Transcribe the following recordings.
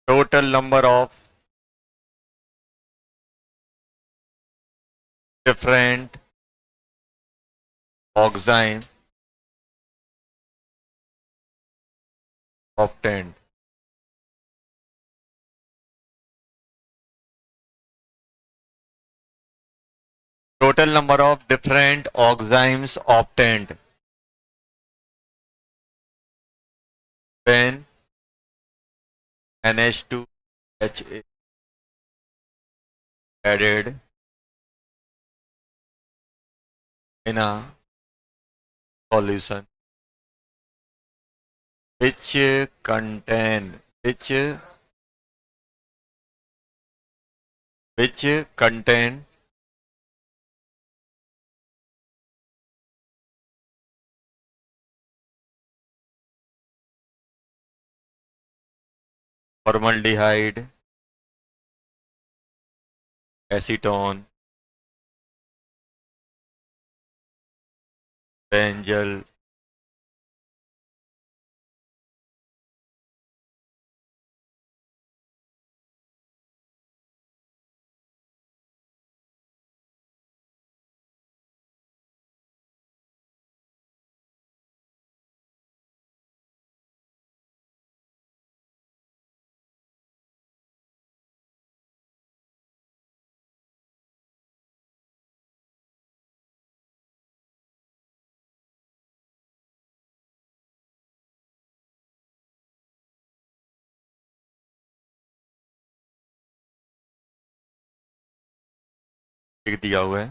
total number of different oxime obtained. Total number of different oximes obtained when NH2HA added in a solution which contain formaldehyde, acetone, benzyl, लिख दिया हुआ है।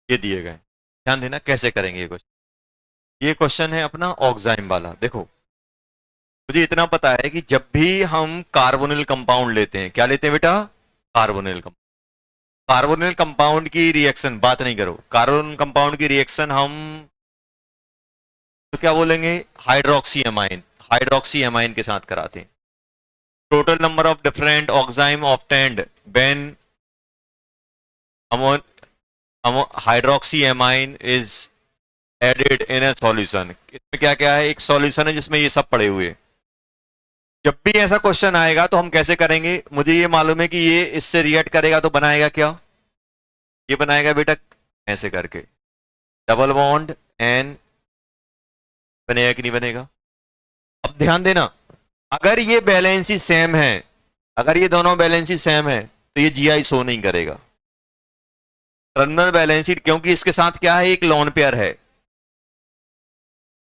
ये दिए गए, ध्यान देना कैसे करेंगे ये क्वेश्चन। ये क्वेश्चन है अपना ऑक्साइम वाला। देखो, मुझे इतना पता है कि जब भी हम कार्बोनिल कंपाउंड लेते हैं, क्या लेते हैं बेटा? Carbonyl compound. कार्बोनिल कंपाउंड की रिएक्शन, बात नहीं करो, कार्बोनिल कंपाउंड की रिएक्शन हम तो क्या बोलेंगे? हाइड्रोक्सी एमाइन, हाइड्रोक्सी एमाइन के साथ कराते हैं। Total number of different oxime obtained when hydroxy amine is added in a solution. इसमें क्या क्या है? एक सॉल्यूशन है जिसमें ये सब पड़े हुए हैं। जब भी ऐसा क्वेश्चन आएगा तो हम कैसे करेंगे? मुझे ये मालूम है कि ये इससे रिएक्ट करेगा तो बनाएगा क्या? ये बनाएगा बेटा ऐसे करके, डबल बॉन्ड एन, बनेगा कि नहीं बनेगा? अब ध्यान देना, अगर ये बैलेंसी सेम है, अगर ये दोनों बैलेंसी सेम है तो ये जीआई शो नहीं करेगा। टर्मिनल बैलेंसी, क्योंकि इसके साथ क्या है? एक लोन पेयर है।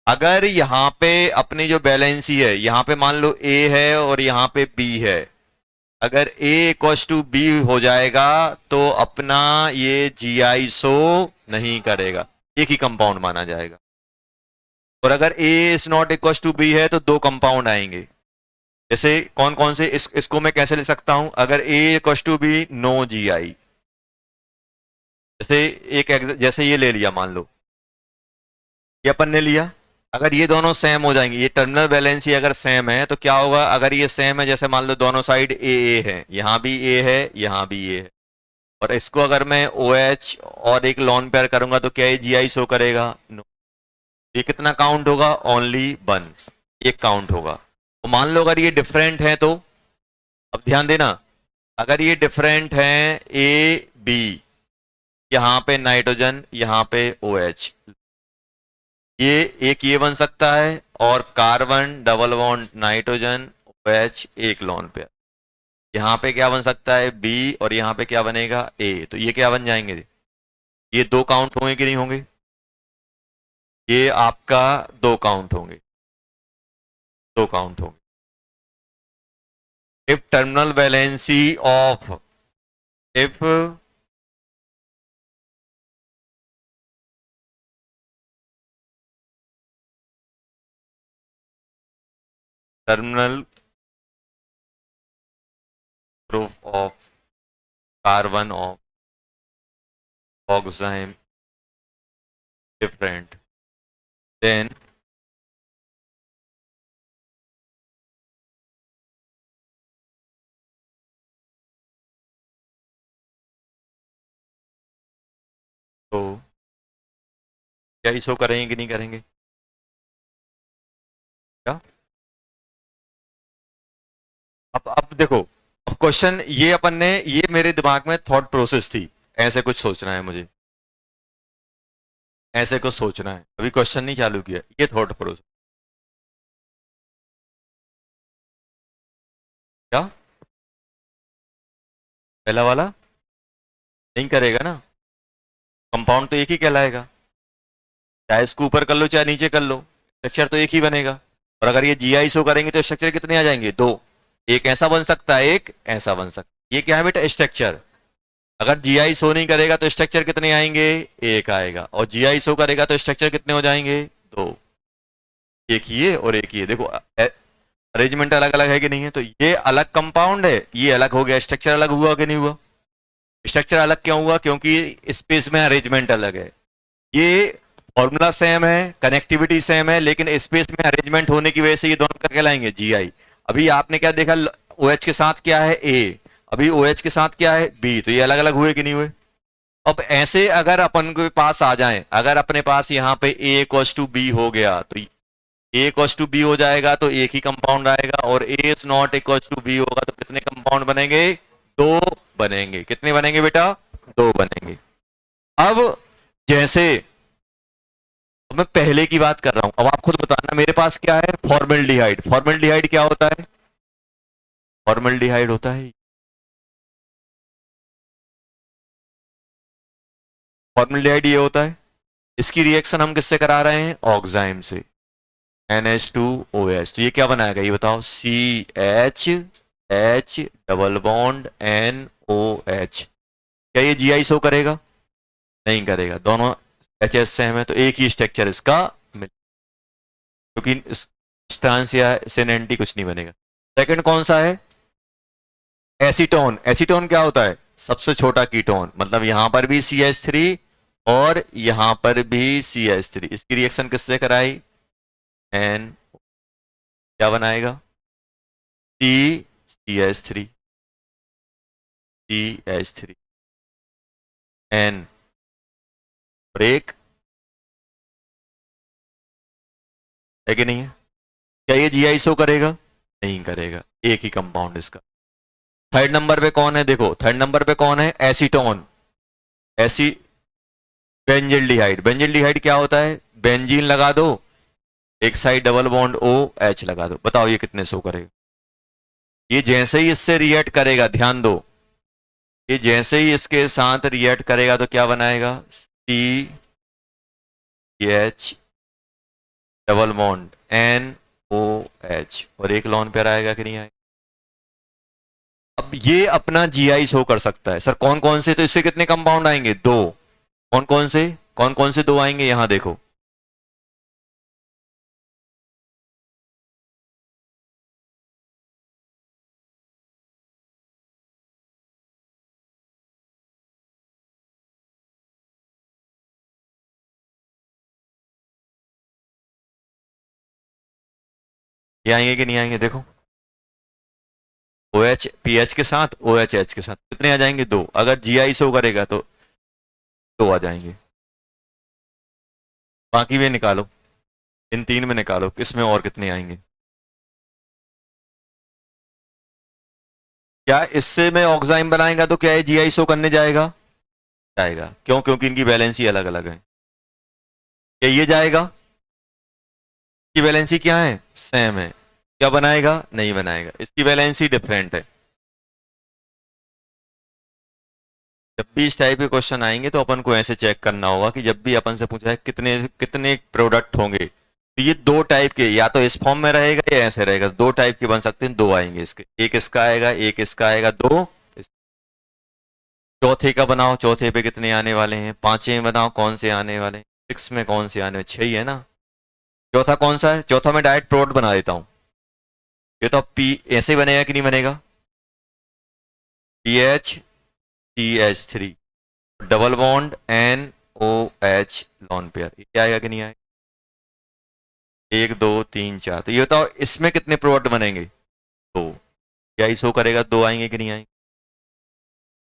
अगर यहां पे अपनी जो बैलेंसी है, यहां पे मान लो ए है और यहां पे बी है, अगर ए इक्वस टू बी हो जाएगा तो अपना ये जीआई शो नहीं करेगा, एक ही कंपाउंड माना जाएगा। और अगर A is not equals to B है तो दो कंपाउंड आएंगे। जैसे कौन कौन से, इसको मैं कैसे ले सकता हूं? अगर A equals to B, no GI. जैसे जैसे ये ले लिया, मान लो ये अपन ने लिया, अगर ये दोनों सेम हो जाएंगे, ये टर्मिनल वैलेंसी अगर सेम है तो क्या होगा? अगर ये सेम है, जैसे मान लो दोनों साइड ए है, यहां भी ए है, यहां भी ए है, और इसको अगर मैं ओ एच और एक लॉन पेयर करूंगा तो क्या ये जी आई शो करेगा? नो। ये कितना काउंट होगा? ओनली वन, एक काउंट होगा। तो मान लो अगर ये डिफरेंट है तो, अब ध्यान देना, अगर ये डिफरेंट है ए बी, यहां पे नाइट्रोजन, यहां पे ओ एच, ये एक ये बन सकता है, और carbon double bond nitrogen OH एक लोन पेयर। यहाँ पे क्या बन सकता है? बी, और यहाँ पे क्या बनेगा? ए। तो ये क्या बन जाएंगे? ये दो काउंट होंगे कि नहीं होंगे? ये आपका दो काउंट होंगे, दो काउंट होंगे। If terminal valency of, if terminal group of carbon of oxime different, then तो क्या शो करेंगे कि नहीं करेंगे? क्या? अब देखो, अब क्वेश्चन ये अपन ने, ये मेरे दिमाग में थॉट प्रोसेस थी, ऐसे कुछ सोचना है मुझे, ऐसे कुछ सोचना है, अभी क्वेश्चन नहीं चालू किया, ये थॉट प्रोसेस। क्या? पहला वाला नहीं करेगा ना, कंपाउंड तो एक ही कहलाएगा, चाहे इसको ऊपर कर लो चाहे नीचे कर लो, स्ट्रक्चर तो एक ही बनेगा। और अगर ये जीआई शो करेंगे तो स्ट्रक्चर कितने आ जाएंगे? दो। एक ऐसा बन सकता है, एक ऐसा बन सकता है। ये क्या है बेटा? स्ट्रक्चर। अगर जीआई शो नहीं करेगा तो स्ट्रक्चर कितने आएंगे? एक आएगा। और जीआई शो करेगा तो स्ट्रक्चर कितने हो जाएंगे? दो। एक ये और एक ये, देखो अरेंजमेंट अलग अलग है कि नहीं है? तो ये अलग कंपाउंड है, ये अलग हो गया, स्ट्रक्चर अलग हुआ कि नहीं हुआ? स्ट्रक्चर अलग क्यों हुआ? क्योंकि स्पेस में अरेंजमेंट अलग है। ये फॉर्मूला सेम है, कनेक्टिविटी सेम है, लेकिन स्पेस में अरेंजमेंट होने की वजह से ये दोनों क्या कहलाएंगे? जीआई। अभी आपने क्या देखा? OH के साथ क्या है? ए। अभी OH के साथ क्या है? बी। तो ये अलग अलग हुए कि नहीं हुए? अब ऐसे अगर अपन के पास आ जाए, अगर अपने पास यहाँ पे A इक्वल्स टू बी हो गया तो A इक्वल्स टू बी हो जाएगा, तो एक ही कंपाउंड आएगा। और A is not equals to B होगा तो कितने कंपाउंड बनेंगे? दो बनेंगे। कितने बनेंगे बेटा? दो बनेंगे। अब जैसे, अब मैं पहले की बात कर रहा हूं, अब आप खुद बताना, मेरे पास क्या है? फॉर्मल्डिहाइड। फॉर्मल्डिहाइड क्या होता है? फॉर्मल्डिहाइड होता है, फॉर्मल्डिहाइड ये होता है। इसकी रिएक्शन हम किससे करा रहे हैं? ऑक्साइम से, NH2OH। तो ये क्या बनाएगा ये बताओ? CH double bond NOH। क्या ये जीआई शो करेगा? नहीं करेगा, दोनों HS सेम है, तो एक ही स्ट्रक्चर इसका मिल, क्योंकि स्टांस या सिनेंटी कुछ नहीं बनेगा। सेकंड कौन सा है? एसीटोन। एसीटोन क्या होता है? सबसे छोटा कीटोन, मतलब यहां पर भी CH3 और यहां पर भी CH3। इसकी रिएक्शन किससे कराई? एन, क्या बनाएगा? CH3, CH3 एन, ब्रेक, है कि नहीं है? क्या ये जीआई शो करेगा? नहीं करेगा, एक ही कंपाउंड इसका। थर्ड नंबर पे कौन है? देखो थर्ड नंबर पे कौन है? एसीटोन। एसी, बेंजिल्डिहाइड। बेंजिल्डिहाइड क्या होता है? बेंजीन लगा दो, एक साइड डबल बॉन्ड OH लगा दो, बताओ ये कितने शो करेगा? ये जैसे ही इससे रिएक्ट करेगा, ध्यान दो, ये जैसे ही इसके साथ रिएक्ट करेगा तो क्या बनाएगा? CH डबल बॉन्ड NOH, और एक लॉन पेयर आएगा कि नहीं आएगा? अब ये अपना जीआई शो कर सकता है। सर कौन कौन से? तो इससे कितने कंपाउंड आएंगे? दो। कौन कौन से? कौन कौन से दो आएंगे? यहां देखो, ये आएंगे कि नहीं आएंगे? देखो, OH PH के साथ, OH H के साथ कितने आ जाएंगे? दो। अगर जीआई शो करेगा तो दो आ जाएंगे। बाकी वे निकालो, इन तीन में निकालो किसमें और कितने आएंगे। क्या इससे मैं ऑक्साइम बनाएगा तो क्या ये जीआई शो करने जाएगा? जाएगा। क्यों? क्योंकि इनकी वैलेंसी अलग अलग है। क्या ये जाएगा? इसकी वैलेंसी क्या है? सेम है। क्या बनाएगा? नहीं बनाएगा, इसकी वैलेंसी डिफरेंट है। जब भी इस टाइप के क्वेश्चन आएंगे तो अपन को ऐसे चेक करना होगा कि जब भी अपन से पूछा है कितने कितने प्रोडक्ट होंगे, तो ये दो टाइप के, या तो इस फॉर्म में रहेगा या ऐसे रहेगा। दो टाइप के बन सकते हैं, दो आएंगे इसके, एक इसका आएगा एक इसका आएगा, दो चौथे का बनाओ, चौथे पे कितने आने वाले हैं? पांचवें बनाओ, कौन से आने वाले हैं? सिक्स में कौन से आने वाले? छह ही है ना। चौथा कौन सा है? चौथा मैं डायरेक्ट प्रोडक्ट बना देता हूँ। ये तो पी ऐसे ही बनेगा कि नहीं बनेगा? PH CH3 double bond NOH lone pair, क्या आएगा कि नहीं आएगा? एक दो तीन चार। तो ये बताओ इसमें कितने प्रोडक्ट बनेंगे? दो। क्या ही शो करेगा? दो आएंगे कि नहीं आएंगे?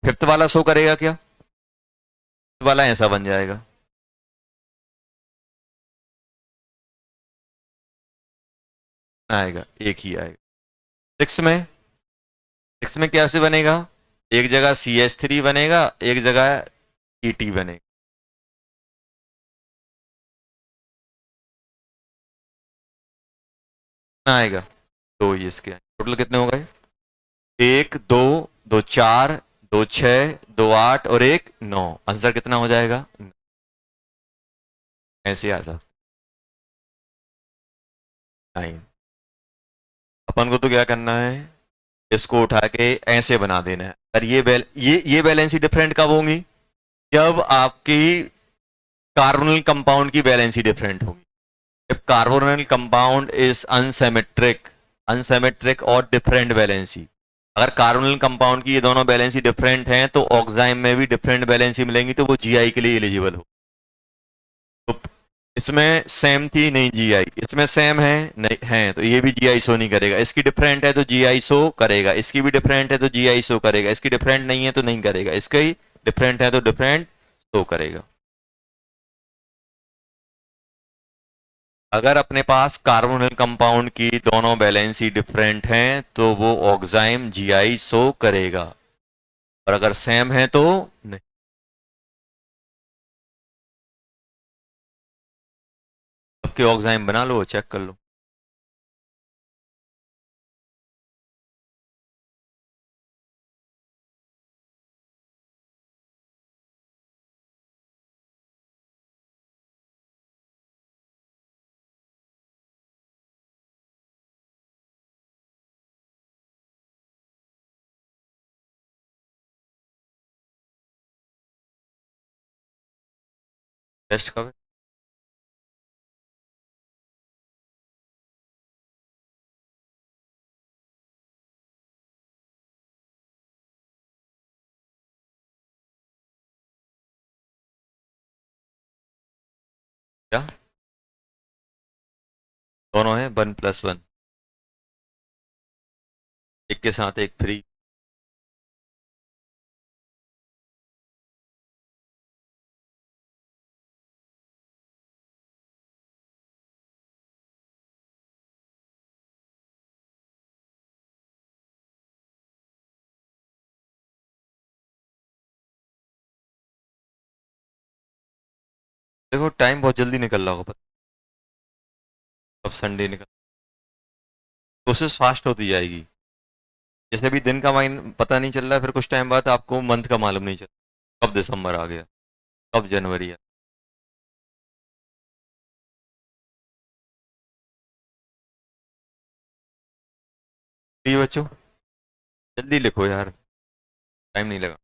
फिफ्थ वाला शो करेगा क्या? फिफ्थ वाला ऐसा बन जाएगा, आएगा, एक ही आएगा। सिक्स में कैसे बनेगा, एक जगह CH3 बनेगा, एक जगह ET बनेगा। आएगा, दो ही इसके टोटल कितने हो गए, एक दो, दो चार, दो छः, दो आठ और एक नौ। आंसर कितना हो जाएगा, ऐसे आ जाता, 9। अपन को तो क्या करना है, इसको उठा के ऐसे बना देना है। और ये वैलेंसी डिफरेंट कब होंगी, जब आपकी कार्बोनिल कंपाउंड की वैलेंसी डिफरेंट होगी। If carbonyl compound is अनसेमेट्रिक और डिफरेंट वैलेंसी, अगर कार्बोनिल कंपाउंड की ये दोनों वैलेंसी डिफरेंट हैं तो ऑक्साइम में भी डिफरेंट वैलेंसी मिलेंगी, तो वो जीआई के लिए एलिजिबल हो। तो इसमें सेम थी नहीं जीआई, इसमें सेम है नहीं है, तो ये भी जीआई शो नहीं करेगा। इसकी डिफरेंट है तो जीआई शो करेगा, इसकी भी डिफरेंट है तो जीआई शो करेगा, इसकी डिफरेंट नहीं है तो नहीं करेगा, इसका ही डिफरेंट है तो डिफरेंट शो करेगा। अगर अपने पास कार्बोनिल कंपाउंड की दोनों वैलेंसी डिफरेंट हैं तो वो ऑक्साइम जीआई शो करेगा, और अगर सेम है तो नहीं। सबके ऑक्साइम बना लो, चेक कर लो। टेस्ट कब है? क्या दोनों है, 1+1, एक के साथ एक फ्री। देखो टाइम बहुत जल्दी निकल रहा होगा, पता अब संडे निकल, प्रोसेस फास्ट होती जाएगी। जैसे अभी दिन का माइन पता नहीं चल रहा है, फिर कुछ टाइम बाद आपको मंथ का मालूम नहीं चल, कब दिसंबर आ गया, कब जनवरी है। ठीक है बच्चों, जल्दी लिखो यार, टाइम नहीं लगा।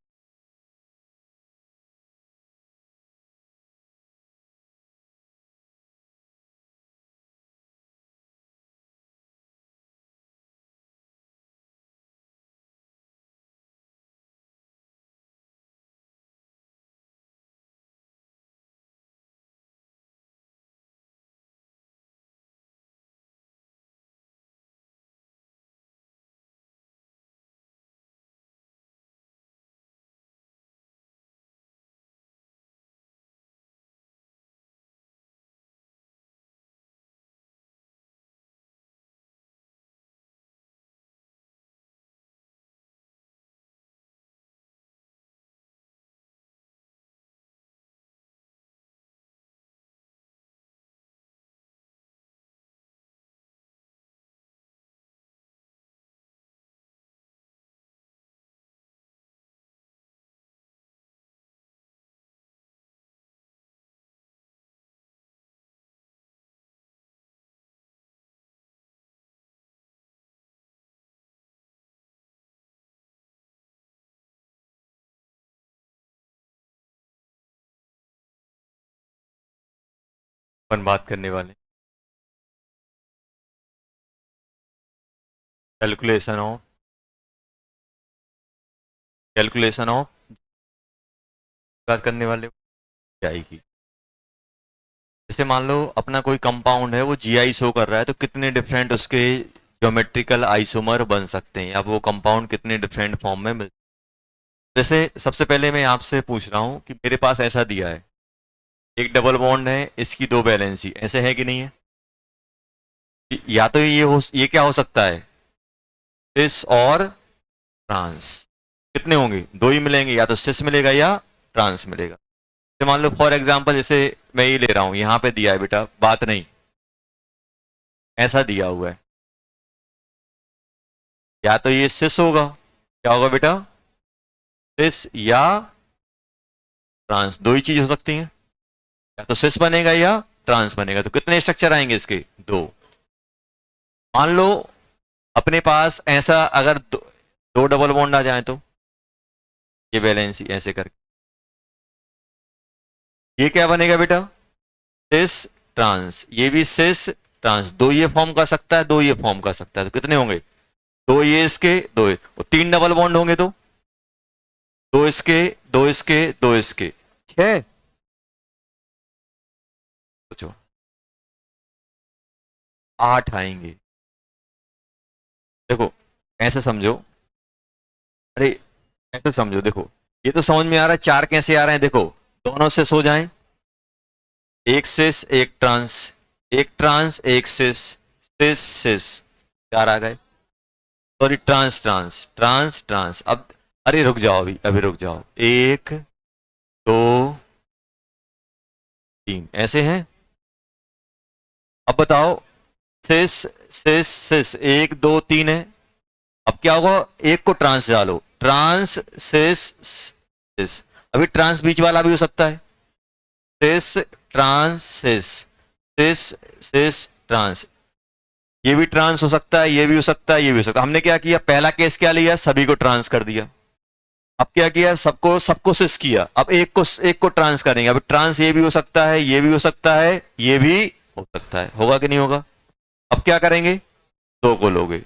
अपन बात करने वाले कैलकुलेशन ऑफ बात करने वाले जाएगी। जैसे मान लो अपना कोई कंपाउंड है, वो जीआई शो कर रहा है, तो कितने डिफरेंट उसके ज्योमेट्रिकल आइसोमर बन सकते हैं, या वो कंपाउंड कितने डिफरेंट फॉर्म में मिल। जैसे सबसे पहले मैं आपसे पूछ रहा हूँ कि मेरे पास ऐसा दिया है, एक डबल बॉन्ड है, इसकी दो वैलेंसी, ऐसे है कि नहीं है, या तो ये क्या हो सकता है, सिस और ट्रांस। कितने होंगे, दो ही मिलेंगे, या तो सिस मिलेगा या ट्रांस मिलेगा। तो मान लो फॉर एग्जांपल जैसे मैं ये ले रहा हूं, यहां पे दिया है बेटा, बात नहीं, ऐसा दिया हुआ है, या तो ये सिस होगा, क्या होगा बेटा, सिस या ट्रांस, दो ही चीज हो सकती हैं, या तो सिस बनेगा या ट्रांस बनेगा। तो कितने स्ट्रक्चर आएंगे इसके, दो। मान लो अपने पास ऐसा अगर दो डबल बॉन्ड आ जाए तो ये वैलेंसी ऐसे करके, ये क्या बनेगा बेटा, सिस ट्रांस, ये भी सिस ट्रांस, दो ये फॉर्म कर सकता है, दो ये फॉर्म कर सकता है, तो कितने होंगे, दो ये इसके, दो ये, और तीन डबल बॉन्ड होंगे तो दो इसके, दो इसके, दो इसके, छह। सोचो, आठ आएंगे। देखो ऐसे समझो, अरे ऐसे समझो, देखो ये तो समझ में आ रहा है, चार कैसे आ रहे हैं, देखो दोनों से सो जाएं, एक सिस एक ट्रांस, एक ट्रांस एक सिस, सिस सिस, चार आ गए, sorry trans trans trans trans. अब अरे रुक जाओ, अभी अभी रुक जाओ, एक दो तीन ऐसे हैं। अब बताओ, सिस सिस सिस, एक दो तीन है। अब क्या होगा, एक को ट्रांस डालो, ट्रांस सिस सिस, अभी ट्रांस बीच वाला भी हो सकता है, सिस ट्रांस सिस, सिस सिस ट्रांस, ये भी ट्रांस हो सकता है, ये भी हो सकता है, ये भी हो सकता है। हमने क्या किया, पहला केस क्या लिया, सभी को ट्रांस कर दिया। अब क्या किया, सबको सबको सिस किया, अब एक को ट्रांस करेंगे। अब ट्रांस ये भी हो सकता है, ये भी हो सकता है, ये भी हो सकता है, होगा कि नहीं होगा। अब क्या करेंगे, दो को लोगे,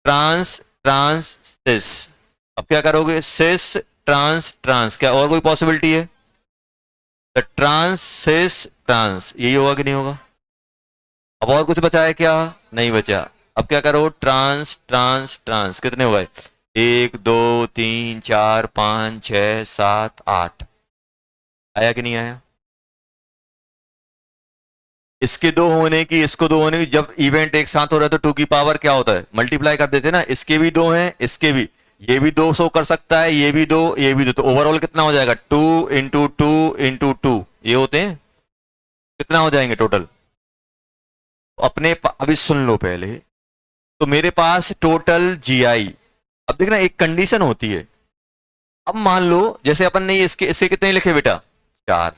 ट्रांस ट्रांस सिस, अब क्या करोगे, सिस ट्रांस ट्रांस, क्या और कोई पॉसिबिलिटी है, ट्रांस सिस ट्रांस, यही होगा कि नहीं होगा। अब और कुछ बचा है क्या, नहीं बचा। अब क्या करो, ट्रांस ट्रांस ट्रांस, कितने हुए, एक दो तीन चार पांच छह सात आठ, आया कि नहीं आया। इसके दो होने की, इसको दो होने की, जब इवेंट एक साथ हो रहा है तो टू की पावर क्या होता है, मल्टीप्लाई कर देते ना, इसके भी दो हैं, इसके भी, ये भी दो शो कर सकता है, ये भी दो, ये भी दो, तो ओवरऑल कितना हो जाएगा, टू इंटू टू, ये होते हैं, कितना हो जाएंगे टोटल। अभी सुन लो पहले, तो मेरे पास टोटल जीआई, अब देखना एक कंडीशन होती है। अब मान लो जैसे अपन ने इसके इसके कितने लिखे बेटा, चार,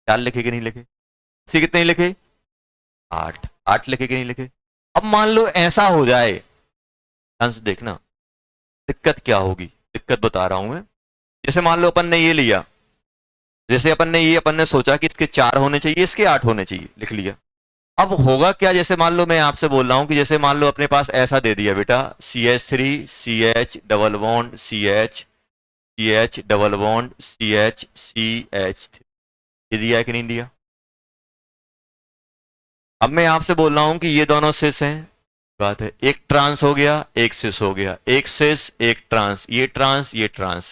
चार लिखे कि नहीं लिखे, इसके कितने लिखे, आठ, आठ लिखे कि नहीं लिखे। अब मान लो ऐसा हो जाए, ध्यान से देखना दिक्कत क्या होगी, दिक्कत बता रहा हूं मैं। जैसे मान लो अपन ने ये लिया, जैसे अपन ने सोचा कि इसके चार होने चाहिए, इसके आठ होने चाहिए, लिख लिया। अब होगा क्या, जैसे मान लो मैं आपसे बोल रहा हूं कि जैसे मान लो अपने पास ऐसा दे दिया बेटा, CH3 CH double bond CH, CH double bond CH CH, ये दिया है कि नहीं दिया। अब मैं आपसे बोल रहा हूं कि ये दोनों सिस हैं, बात है, एक ट्रांस हो गया, एक सिस हो गया, एक सिस एक ट्रांस, ये ट्रांस ये ट्रांस,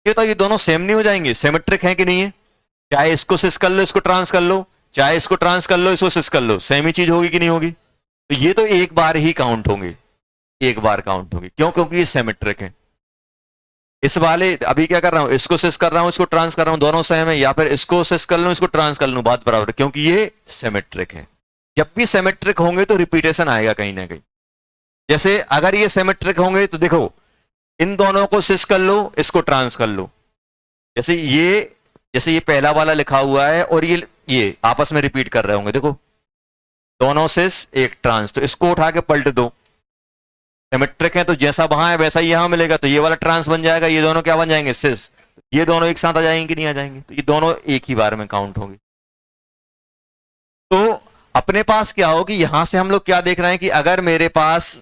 ये तो ये दोनों सेम नहीं हो जाएंगे, सिमेट्रिक है कि नहीं है। चाहे इसको सिस कर लो, इसको ट्रांस कर लो, चाहे इसको ट्रांस कर लो, इसको सिस कर लो, सेम ही चीज होगी कि नहीं होगी। तो ये तो एक बार ही काउंट होंगे, एक बार काउंट होंगे, क्यों, क्योंकि ये सिमेट्रिक है। इस वाले अभी क्या कर रहा हूं, इसको सिस कर रहा हूं, इसको ट्रांस कर रहा हूं, दोनों सेम है, या फिर इसको सिस कर लूं, इसको ट्रांस कर लूं, बात बराबर है, क्योंकि ये सिमेट्रिक है। जब भी सिमेट्रिक होंगे तो रिपीटेशन आएगा कहीं ना कहीं। जैसे अगर ये सिमेट्रिक होंगे तो देखो, इन दोनों को सिस कर लो, इसको ट्रांस कर लो, जैसे ये पहला वाला लिखा हुआ है और ये आपस में रिपीट कर रहे होंगे, देखो दोनों सिस एक ट्रांस, तो इसको उठा के पलट दो, सिमेट्रिक है तो जैसा वहां है वैसा ही यहां मिलेगा, तो ये वाला ट्रांस बन जाएगा, ये दोनों क्या बन जाएंगे, सिस, ये दोनों एक साथ आ जाएंगे कि नहीं आ जाएंगे, तो ये दोनों एक ही बार में काउंट होंगे। तो अपने पास क्या हो कि यहां से हम लोग क्या देख रहे हैं कि अगर मेरे पास,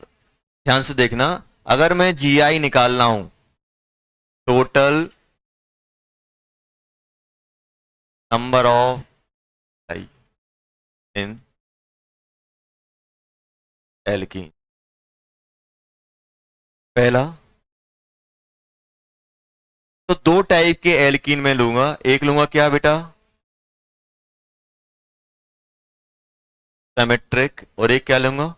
ध्यान से देखना, अगर मैं जीआई निकालना हूं, total number of in alkene, पहला, तो दो टाइप के एल्कीन में लूंगा, एक लूंगा क्या बेटा, सिमेट्रिक, और एक क्या लूंगा,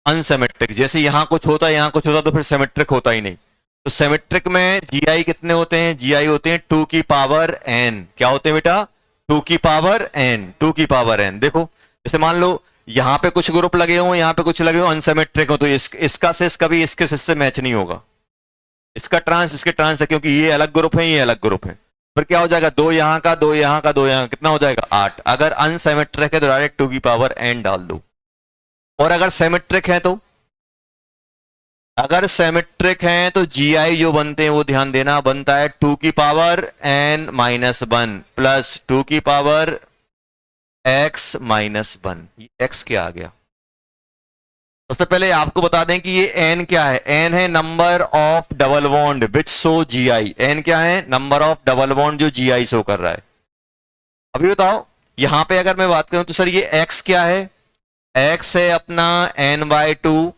अनसिमेट्रिक। जैसे यहां कुछ होता है यहां कुछ होता तो फिर सिमेट्रिक होता ही नहीं। तो सिमेट्रिक में जीआई कितने होते हैं, जीआई होते हैं 2 की पावर n। क्या होते हैं बेटा, 2 की पावर n, 2 की पावर n। देखो जैसे मान लो यहां पे कुछ ग्रुप लगे हो, यहां पे कुछ लगे हो, अनसिमेट्रिक हो, तो इसका सिस कभी इसके सिस से मैच नहीं होगा, इसका ट्रांस इसके ट्रांस है, क्योंकि ये अलग ग्रुप है, ये अलग ग्रुप है। फिर क्या हो जाएगा, दो यहां का, दो यहां का, दो यहां का, कितना हो जाएगा 8। अगर अनसिमेट्रिक है तो डायरेक्ट 2 की पावर n डाल दो। और अगर सिमेट्रिक है तो, अगर सिमेट्रिक हैं तो जीआई जो बनते हैं वो ध्यान देना, बनता है 2 की पावर n माइनस 1 प्लस 2 की पावर x माइनस 1। x क्या आ गया, सबसे पहले आपको बता दें कि ये n क्या है, n है number of double bond which show GI. n क्या है, नंबर ऑफ डबल बॉन्ड जो जीआई शो कर रहा है। अभी बताओ यहां पे अगर मैं बात करूं तो सर ये x क्या है, x है अपना n/2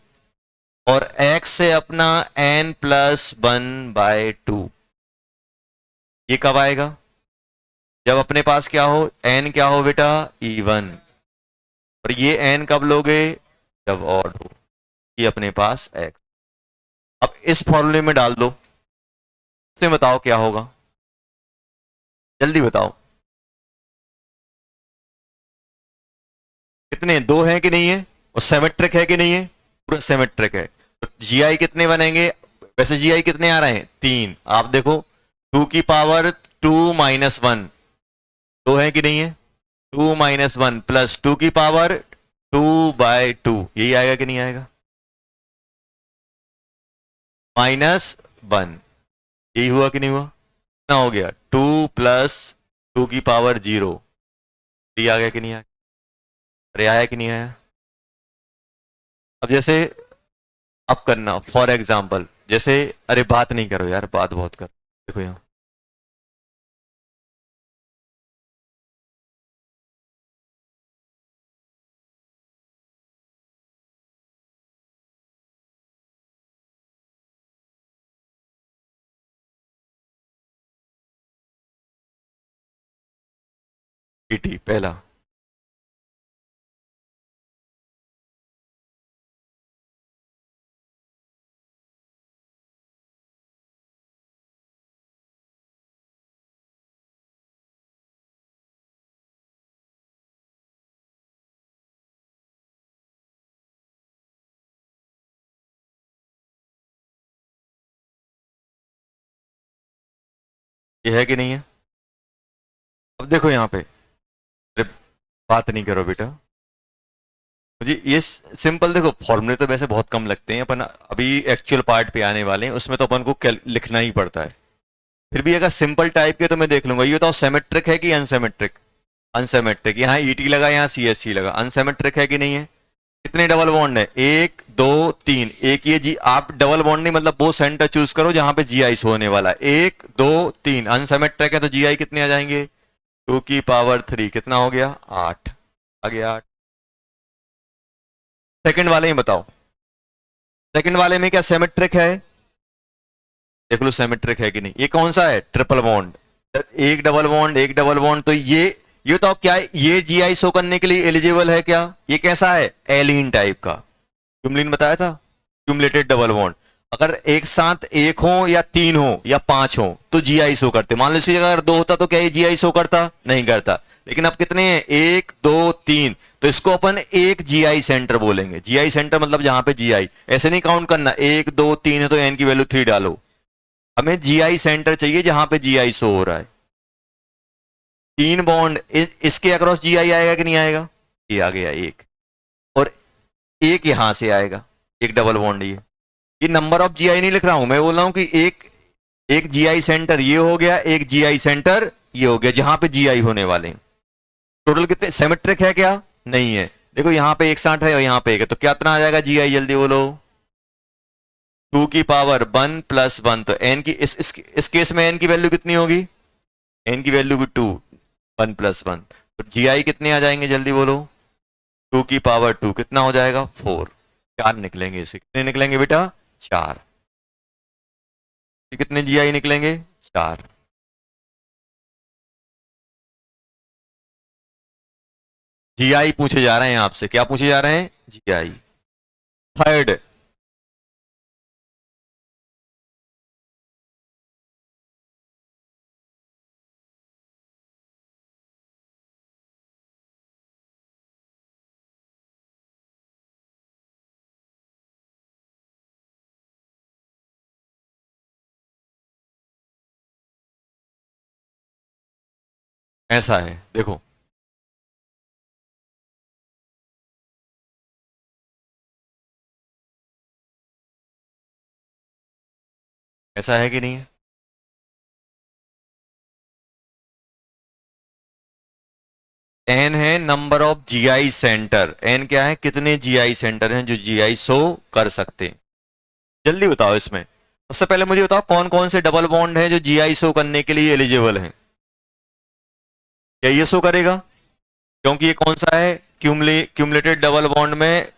और x से अपना n+1/2। ये कब आएगा, जब अपने पास क्या हो, n क्या हो बेटा, even। और ये n कब लोगे, जब ऑड हो। ये अपने पास x। अब इस फॉर्मूले में डाल दो, इसमें बताओ क्या होगा, जल्दी बताओ। कितने, दो है कि नहीं है, और सिमेट्रिक है कि नहीं है, पूरा सिमेट्रिक है। तो जीआई कितने बनेंगे, वैसे जीआई कितने आ रहे हैं, 3। आप देखो 2 की पावर 2 माइनस 1, दो है कि नहीं है, 2 माइनस 1 प्लस 2 की पावर 2/2, यही आएगा कि नहीं आएगा, -1, यही हुआ कि नहीं हुआ, कितना हो गया, 2 प्लस 2 की पावर 0, ये आ गया कि नहीं आया, अरे आया कि नहीं आया। अब जैसे, अब करना फॉर एग्जाम्पल, जैसे, अरे बात नहीं करो यार, बात बहुत कर, देखो यहाँ टी पहला, ये है कि नहीं है। अब देखो यहाँ पे, अरे बात नहीं करो बेटा, मुझे ये सिंपल, देखो फॉर्मूले तो वैसे बहुत कम लगते हैं, अपन अभी एक्चुअल पार्ट पे आने वाले हैं, उसमें तो अपन को लिखना ही पड़ता है। फिर भी अगर सिंपल टाइप के तो मैं देख लूंगा। ये बताओ सिमेट्रिक है कि अनसिमेट्रिक, अनसिमेट्रिक। यहाँ ईटी लगा, यहाँ सीएससी लगा, अनसिमेट्रिक है कि नहीं है। कितने डबल बॉन्ड है, 1 2 3, एक ये जी, आप डबल बॉन्ड नहीं मतलब वो सेंटर चूज करो जहां पे जीआई होने वाला है, 1 2 3। अनसिमेट्रिक है तो जीआई कितने आ जाएंगे, 2 की पावर 3, कितना हो गया 8, आ गया 8। सेकंड वाले में बताओ, सेकंड वाले में क्या सिमेट्रिक है, देख लो सिमेट्रिक है कि नहीं। ये कौन सा है, ट्रिपल बॉन्ड, एक डबल बॉन्ड, एक डबल बॉन्ड, तो ये तो क्या है, ये जीआई शो करने के लिए एलिजिबल है क्या, ये कैसा है, एलिन टाइप का, क्यूमलिन बताया था, क्यूमलेटेड डबल बॉन्ड। अगर एक साथ एक हो या 3 हो या 5 हो तो जीआई शो करते। मान लो इसी जगह अगर 2 होता तो क्या ये जीआई शो करता, नहीं करता। लेकिन अब कितने हैं, 1 2 3, तो इसको अपन एक जीआई सेंटर बोलेंगे। जीआई सेंटर मतलब जहां पे जीआई, ऐसे नहीं काउंट करना 1 2 3 है तो एन की वैल्यू 3 डालो। हमें जीआई सेंटर चाहिए जहां पे जीआई शो हो रहा है। 3 बॉन्ड, इसके अक्रॉस जीआई आएगा कि नहीं आएगा, ये आ गया एक, और एक यहां से आएगा, एक डबल बॉन्ड। ये नंबर ऑफ जीआई नहीं लिख रहा हूं मैं, बोल रहा हूं कि एक एक जीआई सेंटर ये हो गया, एक जीआई सेंटर ये हो गया, जहां पे जीआई होने वाले हैं। टोटल कितने, सिमेट्रिक है क्या, नहीं है। देखो यहां पे 61 है और यहां पे 1 है, तो क्या इतना आ जाएगा जीआई, जल्दी बोलो, 2 की पावर 1 प्लस 1। तो एन की इस केस में एन की वैल्यू कितनी होगी, एन की वैल्यू भी 2, 1 प्लस 1, तो जीआई कितने आ जाएंगे, जल्दी बोलो, 2 की पावर 2, कितना हो जाएगा 4। 4 निकलेंगे, इसे कितने निकलेंगे बेटा, 4। कितने जीआई निकलेंगे, 4। जीआई पूछे जा रहे हैं आपसे, क्या पूछे जा रहे हैं? जीआई। थर्ड, ऐसा है देखो, ऐसा है कि नहीं है? एन है number of GI center, N क्या है, कितने जीआई सेंटर हैं जो जीआई शो कर सकते हैं। जल्दी बताओ इसमें, सबसे पहले मुझे बताओ कौन कौन से डबल बॉन्ड हैं जो जीआई शो करने के लिए एलिजिबल हैं। क्या ये शो करेगा? क्योंकि ये कौन सा है, क्यूमुलेटेड डबल बॉन्ड में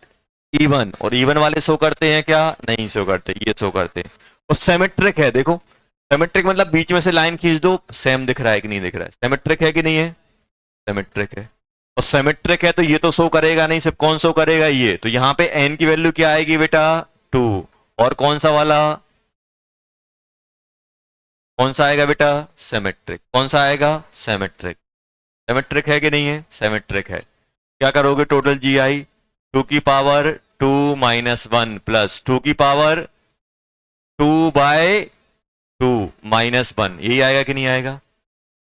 इवन, और इवन वाले शो करते हैं क्या? नहीं शो करते, ये शो करते हैं। और सिमेट्रिक है, देखो सिमेट्रिक मतलब बीच में से लाइन खींच दो, सेम दिख रहा है कि नहीं दिख रहा है? सिमेट्रिक है कि नहीं है? सिमेट्रिक है। और सिमेट्रिक है तो ये तो शो करेगा नहीं, सिर्फ कौन शो करेगा? ये। तो यहां पे एन की वैल्यू क्या आएगी बेटा? 2। और कौन सा वाला, कौन सा आएगा बेटा? सिमेट्रिक। कौन सा आएगा? सिमेट्रिक। सिमेट्रिक है कि नहीं है? सिमेट्रिक है। क्या करोगे टोटल जी आई? 2 की पावर 2 - 1 प्लस 2 की पावर 2/2 - 1, यही आएगा कि नहीं आएगा?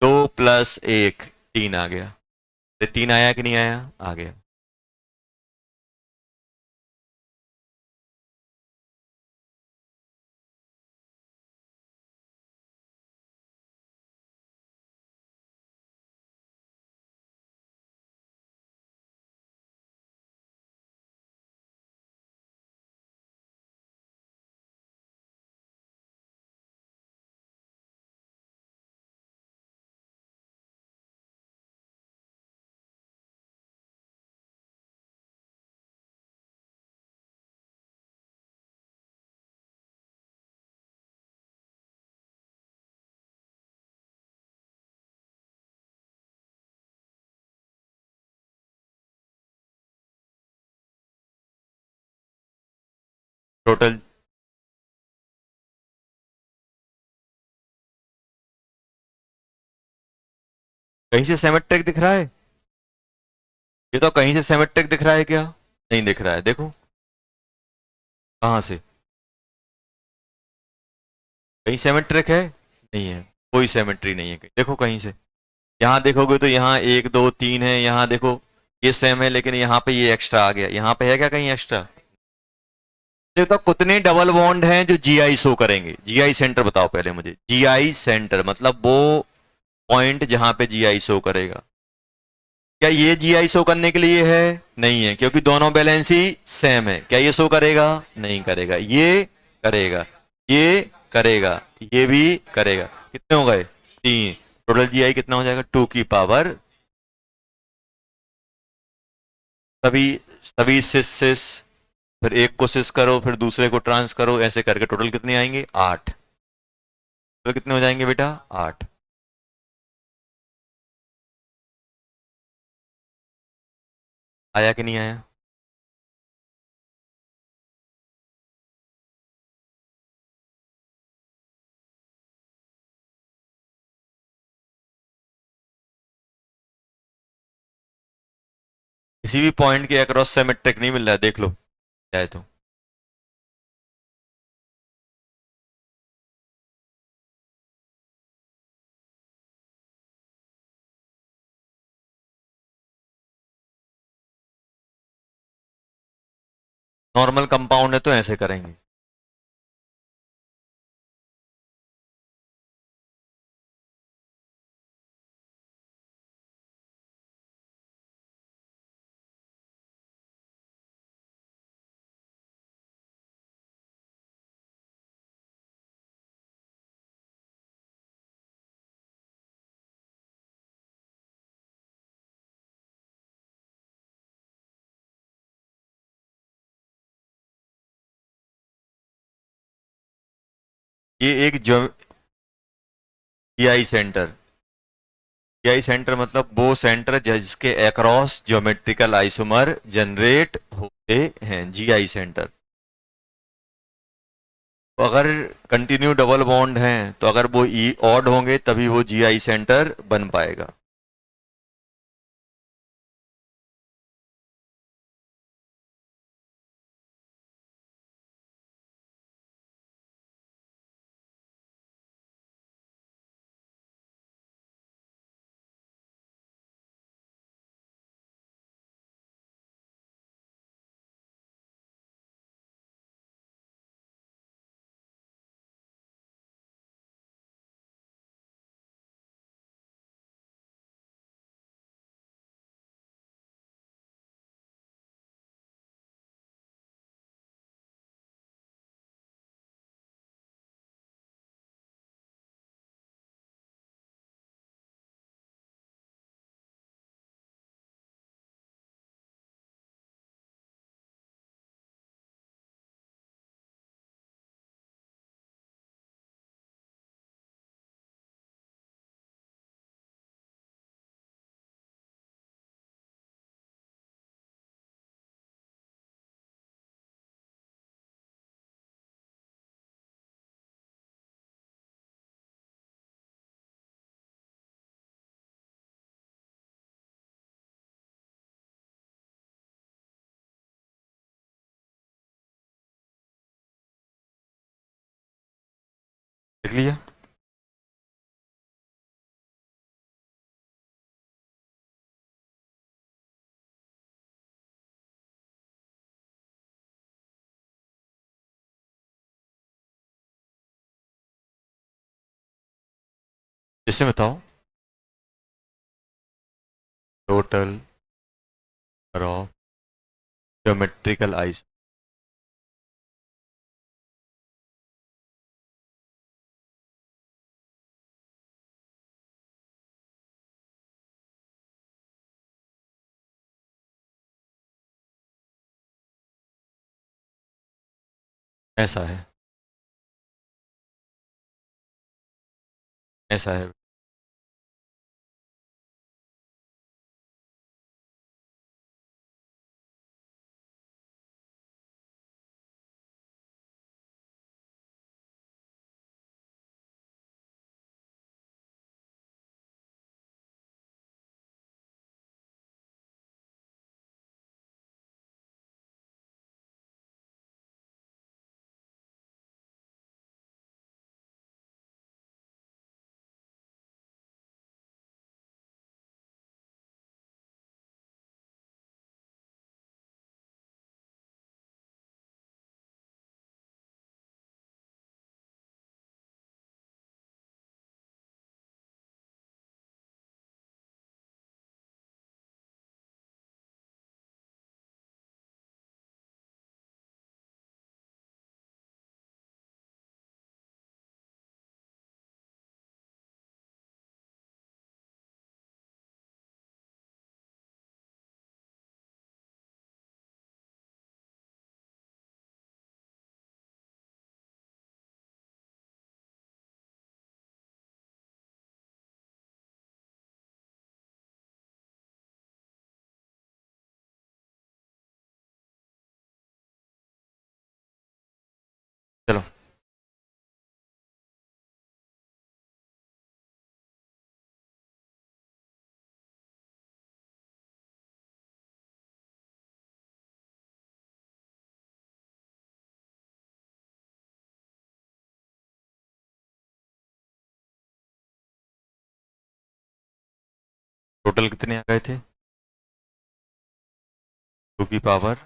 2 + 1 3 आ गया। तो 3 आया कि नहीं आया? आ गया। टोटल कहीं से सिमेट्रिक दिख रहा है? ये तो कहीं से सिमेट्रिक दिख रहा है क्या? नहीं दिख रहा है, देखो कहां से, कहीं सिमेट्रिक है? नहीं है, कोई सिमेट्री नहीं है कहीं, देखो कहीं से। यहां देखोगे तो यहाँ 1 2 3 है, यहाँ देखो ये सेम है, लेकिन यहाँ पे ये एक्स्ट्रा आ गया, यहाँ पे है क्या कहीं एक्स्ट्रा? तो कितने डबल बॉन्ड हैं जो जीआई शो करेंगे? जीआई सेंटर बताओ पहले मुझे, जीआई सेंटर मतलब वो पॉइंट जहां पे जीआई शो करेगा। क्या ये जीआई शो करने के लिए है? नहीं है, क्योंकि दोनों बैलेंस ही सेम है। क्या ये शो करेगा? नहीं करेगा। ये करेगा, ये करेगा, ये भी करेगा। कितने हो गए? 3। टोटल जीआई कितना हो जाएगा? 2 की पावर, सभी सभी सिस, फिर एक को सिस करो, फिर दूसरे को ट्रांस करो, ऐसे करके टोटल कितने आएंगे? 8। टोटल कितने हो जाएंगे बेटा? 8। आया कि नहीं आया? किसी भी पॉइंट के अक्रॉस सिमेट्रिक नहीं मिल रहा है, देख लो चाहे तो। नॉर्मल कंपाउंड है तो ऐसे करेंगे। ये एक जो जीआई सेंटर, जीआई सेंटर मतलब वो सेंटर जिसके अक्रॉस ज्योमेट्रिकल आइसोमर जनरेट होते हैं, जीआई सेंटर। तो अगर कंटिन्यू डबल बॉन्ड हैं तो अगर वो ई ऑड होंगे तभी वो जीआई सेंटर बन पाएगा। देख लिया। इससे बताओ, टोटल ऑफ ज्योमेट्रिकल आइस। ऐसा है, ऐसा है। चलो, टोटल कितने आ गए थे? 2 की पावर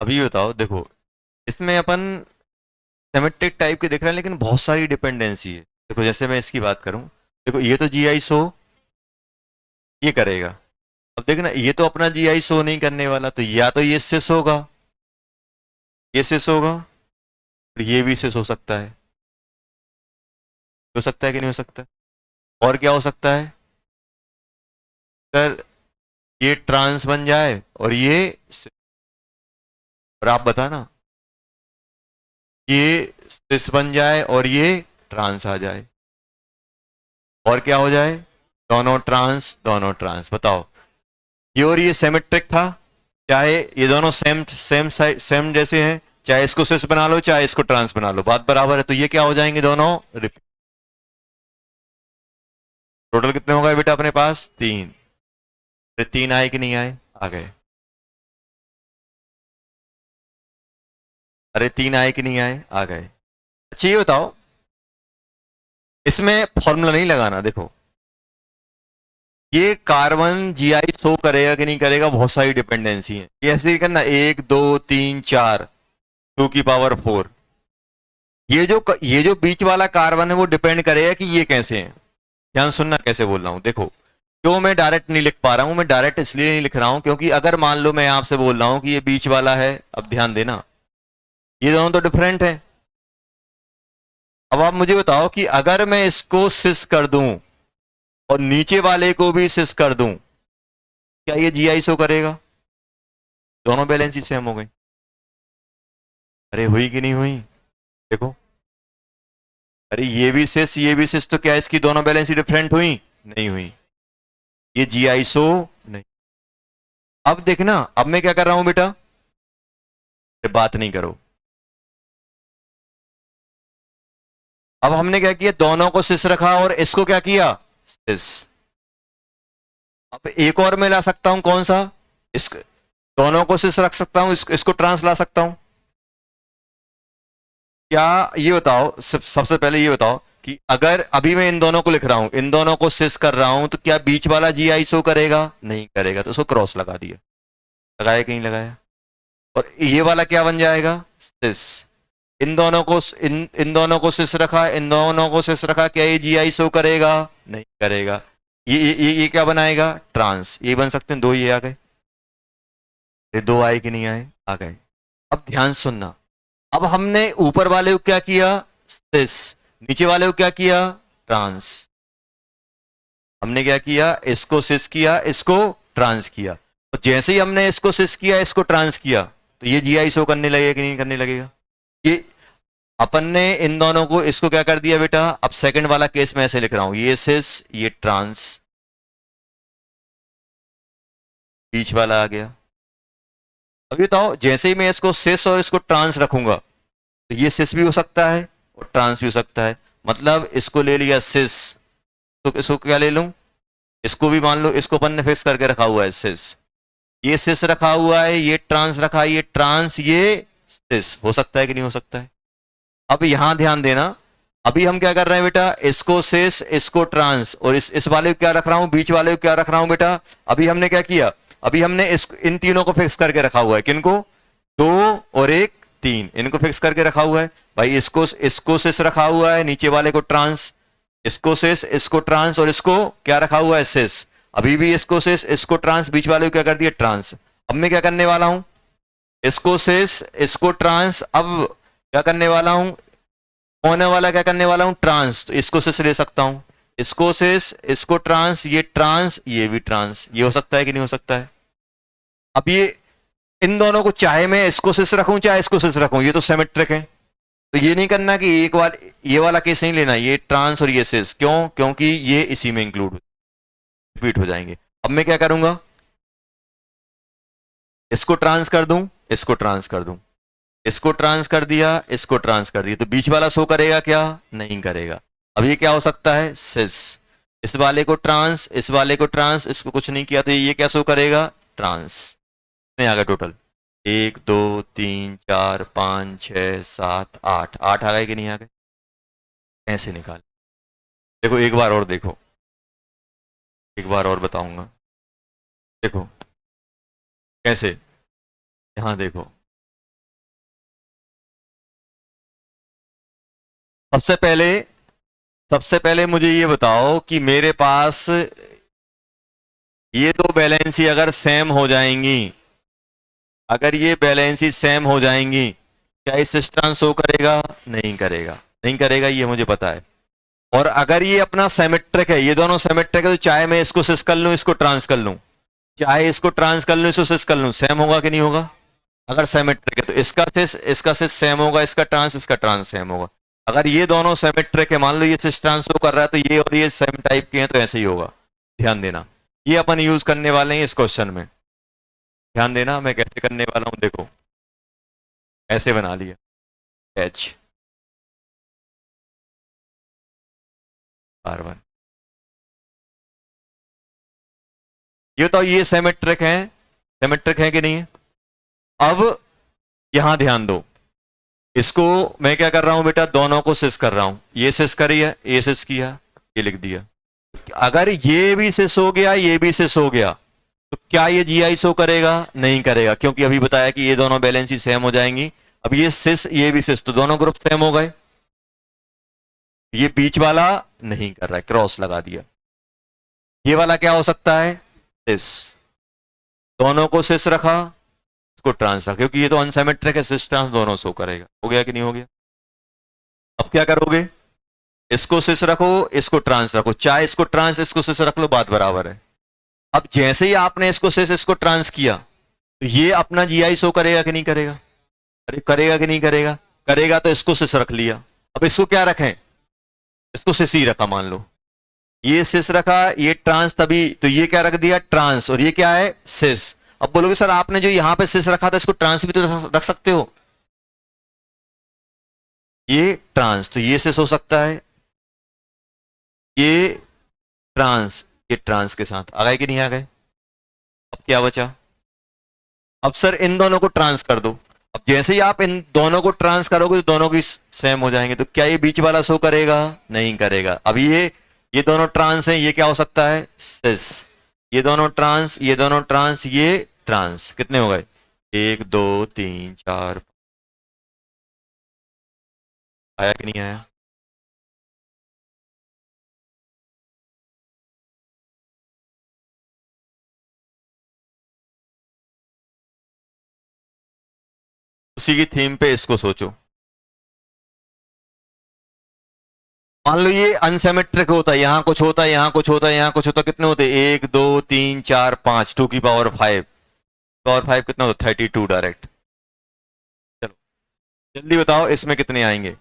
अभी बताओ, देखो इसमें अपन सिमेट्रिक टाइप के दिख रहे हैं लेकिन बहुत सारी डिपेंडेंसी है। देखो जैसे मैं इसकी बात करूं, देखो ये तो जी आई शो ये करेगा। अब देखना ये तो अपना जी आई शो नहीं करने वाला, तो या तो ये सिस होगा, ये सिस होगा, और ये भी सिस हो सकता है। हो सकता है कि नहीं हो सकता? और क्या हो सकता है सर? ये ट्रांस बन जाए और ये और आप बताना, ये सिस बन जाए और ये ट्रांस आ जाए, और क्या हो जाए? दोनों ट्रांस, दोनों ट्रांस। बताओ, ये और ये सिमेट्रिक था, चाहे ये दोनों सेम सेम सेम जैसे हैं, चाहे इसको सिस बना लो चाहे इसको ट्रांस बना लो, बात बराबर है। तो ये क्या हो जाएंगे दोनों? रिपीट। टोटल कितने हो गए बेटा अपने पास? तीन। फिर तीन आए कि नहीं आए? आ गए। अरे तीन आए कि नहीं आए? आ गए। अच्छा ये बताओ, इसमें फॉर्मूला नहीं लगाना। देखो ये कार्बन जीआई शो करेगा कि नहीं करेगा, बहुत सारी डिपेंडेंसी है। ये ऐसे ही करना, एक दो तीन चार, 2 की पावर 4। ये जो बीच वाला कार्बन है वो डिपेंड करेगा कि ये कैसे हैं। ध्यान सुनना कैसे बोल रहा हूं। देखो जो मैं डायरेक्ट नहीं लिख पा रहा हूं, मैं डायरेक्ट इसलिए नहीं लिख रहा हूं क्योंकि अगर मान लो मैं आपसे बोल रहा हूं कि ये बीच वाला है, अब ध्यान देना ये दोनों तो डिफरेंट है। अब आप मुझे बताओ कि अगर मैं इसको सिस कर दूं और नीचे वाले को भी सिस कर दूं, क्या ये जीआई शो करेगा? दोनों बैलेंस ही सेम हो गई। अरे हुई कि नहीं हुई? देखो, अरे ये भी सिस, तो क्या इसकी दोनों बैलेंस ही डिफरेंट हुई? नहीं हुई। ये जीआई शो नहीं। अब देखना, अब मैं क्या कर रहा हूं बेटा, बात नहीं करो। अब हमने क्या किया, दोनों को सिस रखा और इसको क्या किया? सिस। अब एक और मैं ला सकता हूं, कौन सा? इस दोनों को सिस रख सकता हूं, इसको ट्रांस ला सकता हूं। क्या ये बताओ, सबसे पहले ये बताओ कि अगर अभी मैं इन दोनों को लिख रहा हूं, इन दोनों को सिस कर रहा हूं, तो क्या बीच वाला जी आई शो करेगा? नहीं करेगा, तो उसको क्रॉस लगा दिया। लगाया कि नहीं लगाया? और ये वाला क्या बन जाएगा? सिस। इन दोनों को सिस रखा, इन दोनों को सिस रखा, क्या ये जी आई शो करेगा? नहीं करेगा। ये क्या बनाएगा? ट्रांस। ये बन सकते हैं दो, ये आ गए। ये दो आए कि नहीं आए? आ गए। अब ध्यान सुनना, अब हमने ऊपर वाले को क्या किया? सिस। नीचे वाले को क्या किया? ट्रांस। हमने क्या किया? इसको सिस किया, इसको ट्रांस किया। तो जैसे ही हमने इसको सिस किया, इसको ट्रांस किया, तो ये जीआई शो करने लगेगा कि नहीं करने लगेगा? ये अपन ने इन दोनों को, इसको क्या कर दिया बेटा? अब सेकंड वाला केस मैं ऐसे लिख रहा हूं, ये सिस ये ट्रांस, बीच वाला आ गया। अभी बताओ, जैसे ही मैं इसको सिस और इसको ट्रांस रखूंगा, तो ये सिस भी हो सकता है और ट्रांस भी हो सकता है। मतलब इसको ले लिया सिस, तो इसको क्या ले लूं? इसको भी मान लो, इसको अपन ने फिक्स करके रखा हुआ है सिस, ये सिस रखा हुआ है, ये ट्रांस रखा है, ये ट्रांस, ये सिस। हो सकता है कि नहीं हो सकता है? अब यहां ध्यान देना, अभी हम क्या कर रहे हैं बेटा? इसको सिस, इसको ट्रांस, और इस वाले को क्या रख रहा हूं? बीच वाले को क्या रख रहा हूं बेटा? अभी हमने क्या किया? अभी हमने इन तीनों को फिक्स करके रखा हुआ है। किनको? दो और एक, तीन, इनको फिक्स करके रखा हुआ है भाई। इसको सिस रखा हुआ है, नीचे वाले को ट्रांस, इसको सिस, इसको ट्रांस, और इसको क्या रखा हुआ है? सिस। अभी भी इसको सिस, इसको ट्रांस, बीच वाले को क्या कर दिया? ट्रांस। अब मैं क्या करने वाला हूं? इसको सिस, इसको ट्रांस, अब क्या करने वाला हूं? होने वाला क्या करने वाला हूं? ट्रांस। तो इसको सिस ले सकता हूं, इसको सिस, इसको ट्रांस, ये ट्रांस, ये भी ट्रांस। ये हो सकता है कि नहीं हो सकता है? अब ये इन दोनों को, चाहे मैं इसको सिस रखूं चाहे इसको सिस रखूं, ये तो सिमेट्रिक है। तो ये नहीं करना कि एक वाला, ये वाला केस नहीं लेना, ये ट्रांस और ये सिस। क्यों? क्योंकि ये इसी में इंक्लूड रिपीट हो जाएंगे। अब मैं क्या करूंगा? इसको ट्रांस कर दूं, इसको ट्रांस कर दूं, इसको ट्रांस कर दिया, इसको ट्रांस कर दिया, तो बीच वाला शो करेगा क्या? नहीं करेगा। अब ये क्या हो सकता है? सिस। इस वाले को ट्रांस, इस वाले को ट्रांस, इसको कुछ नहीं किया, तो ये क्या शो करेगा? ट्रांस। में आ गया टोटल, एक दो तीन चार पाँच छः सात आठ, आठ आ गए कि नहीं आ गए? ऐसे निकाल। देखो एक बार और देखो, एक बार और बताऊंगा। देखो कैसे, यहां देखो, सबसे पहले मुझे ये बताओ कि मेरे पास ये दो वैलेंसी अगर सेम हो जाएंगी, अगर ये वैलेंसी सेम हो जाएंगी, क्या ये सिस ट्रांस शो करेगा? नहीं करेगा, नहीं करेगा, ये मुझे पता है। और अगर ये अपना सिमेट्रिक है, ये दोनों सिमेट्रिक है, तो चाहे मैं इसको सिस कर लूं, इसको ट्रांस कर लूं, चाहे इसको ट्रांस कर लूं, इसको सिस कर लूं, सेम होगा कि नहीं होगा? अगर सिमेट्रिक है तो इसका सिस सेम होगा, इसका ट्रांस सेम होगा। अगर ये दोनों सिमेट्रिक है, मान लो ये सिस ट्रांस शो कर रहा है, तो ये और ये सेम टाइप के हैं, तो ऐसे ही होगा। ध्यान देना, ये अपन यूज करने वाले हैं इस क्वेश्चन में। ध्यान देना मैं कैसे करने वाला हूं, देखो ऐसे बना लिया H R1। ये तो ये सिमेट्रिक है कि नहीं है? अब यहां ध्यान दो, इसको मैं क्या कर रहा हूं बेटा, दोनों को सिस कर रहा हूं। ये सिस करी है, ये सिस किया, ये लिख दिया। अगर ये भी सिस हो गया, ये भी सिस हो गया, तो क्या ये जीआई शो करेगा? नहीं करेगा, क्योंकि अभी बताया कि ये दोनों बैलेंस ही सेम हो जाएंगी। अब ये सिस ये भी सिस, तो दोनों ग्रुप सेम हो गए। ये बीच वाला नहीं कर रहा है, क्रॉस लगा दिया। ये वाला क्या हो सकता है? सिस। दोनों को सिस रखा, इसको ट्रांस रखा, क्योंकि ये तो अनसिमेट्रिक है, सिस ट्रांस दोनों शो करेगा। हो गया कि नहीं हो गया? अब क्या करोगे, इसको सिस रखो, इसको ट्रांस रखो, चाहे इसको ट्रांस इसको सिस रख लो, बात बराबर है। अब जैसे ही आपने इसको सिस इसको ट्रांस किया, तो ये अपना जीआई शो करेगा कि नहीं करेगा? अरे करेगा कि नहीं करेगा? करेगा, तो इसको सिस रख लिया। अब इसको क्या रखें? इसको सिस ही रखा, मान लो ये सिस रखा, ये ट्रांस, तभी तो ये क्या रख दिया? ट्रांस। और ये क्या है? सिस। अब बोलोगे सर आपने जो यहां पे सिस रखा था, इसको ट्रांस भी तो रख सकते हो। ये ट्रांस, तो ये सिस हो सकता है, ये ट्रांस, ये ट्रांस के साथ आ गए कि नहीं आ गए? अब क्या बचा? अब सर इन दोनों को ट्रांस कर दो। अब जैसे ही आप इन दोनों को ट्रांस करोगे, तो दोनों की सेम हो जाएंगे, तो क्या ये बीच वाला शो करेगा? नहीं करेगा। अब ये दोनों ट्रांस हैं, ये क्या हो सकता है? सिस। ये दोनों ट्रांस, ये दोनों ट्रांस, ये ट्रांस। कितने हो गए? 1 2 3 4। आया कि नहीं आया? उसी की थीम पे इसको सोचो। मान लो ये अनसिमेट्रिक होता है, यहां कुछ होता है, यहां कुछ होता है, यहां कुछ होता है, कितने होते? 1 2 3 4 5, 2 की पावर 5, पावर 5 कितना होता? 32 डायरेक्ट। चलो जल्दी बताओ इसमें कितने आएंगे?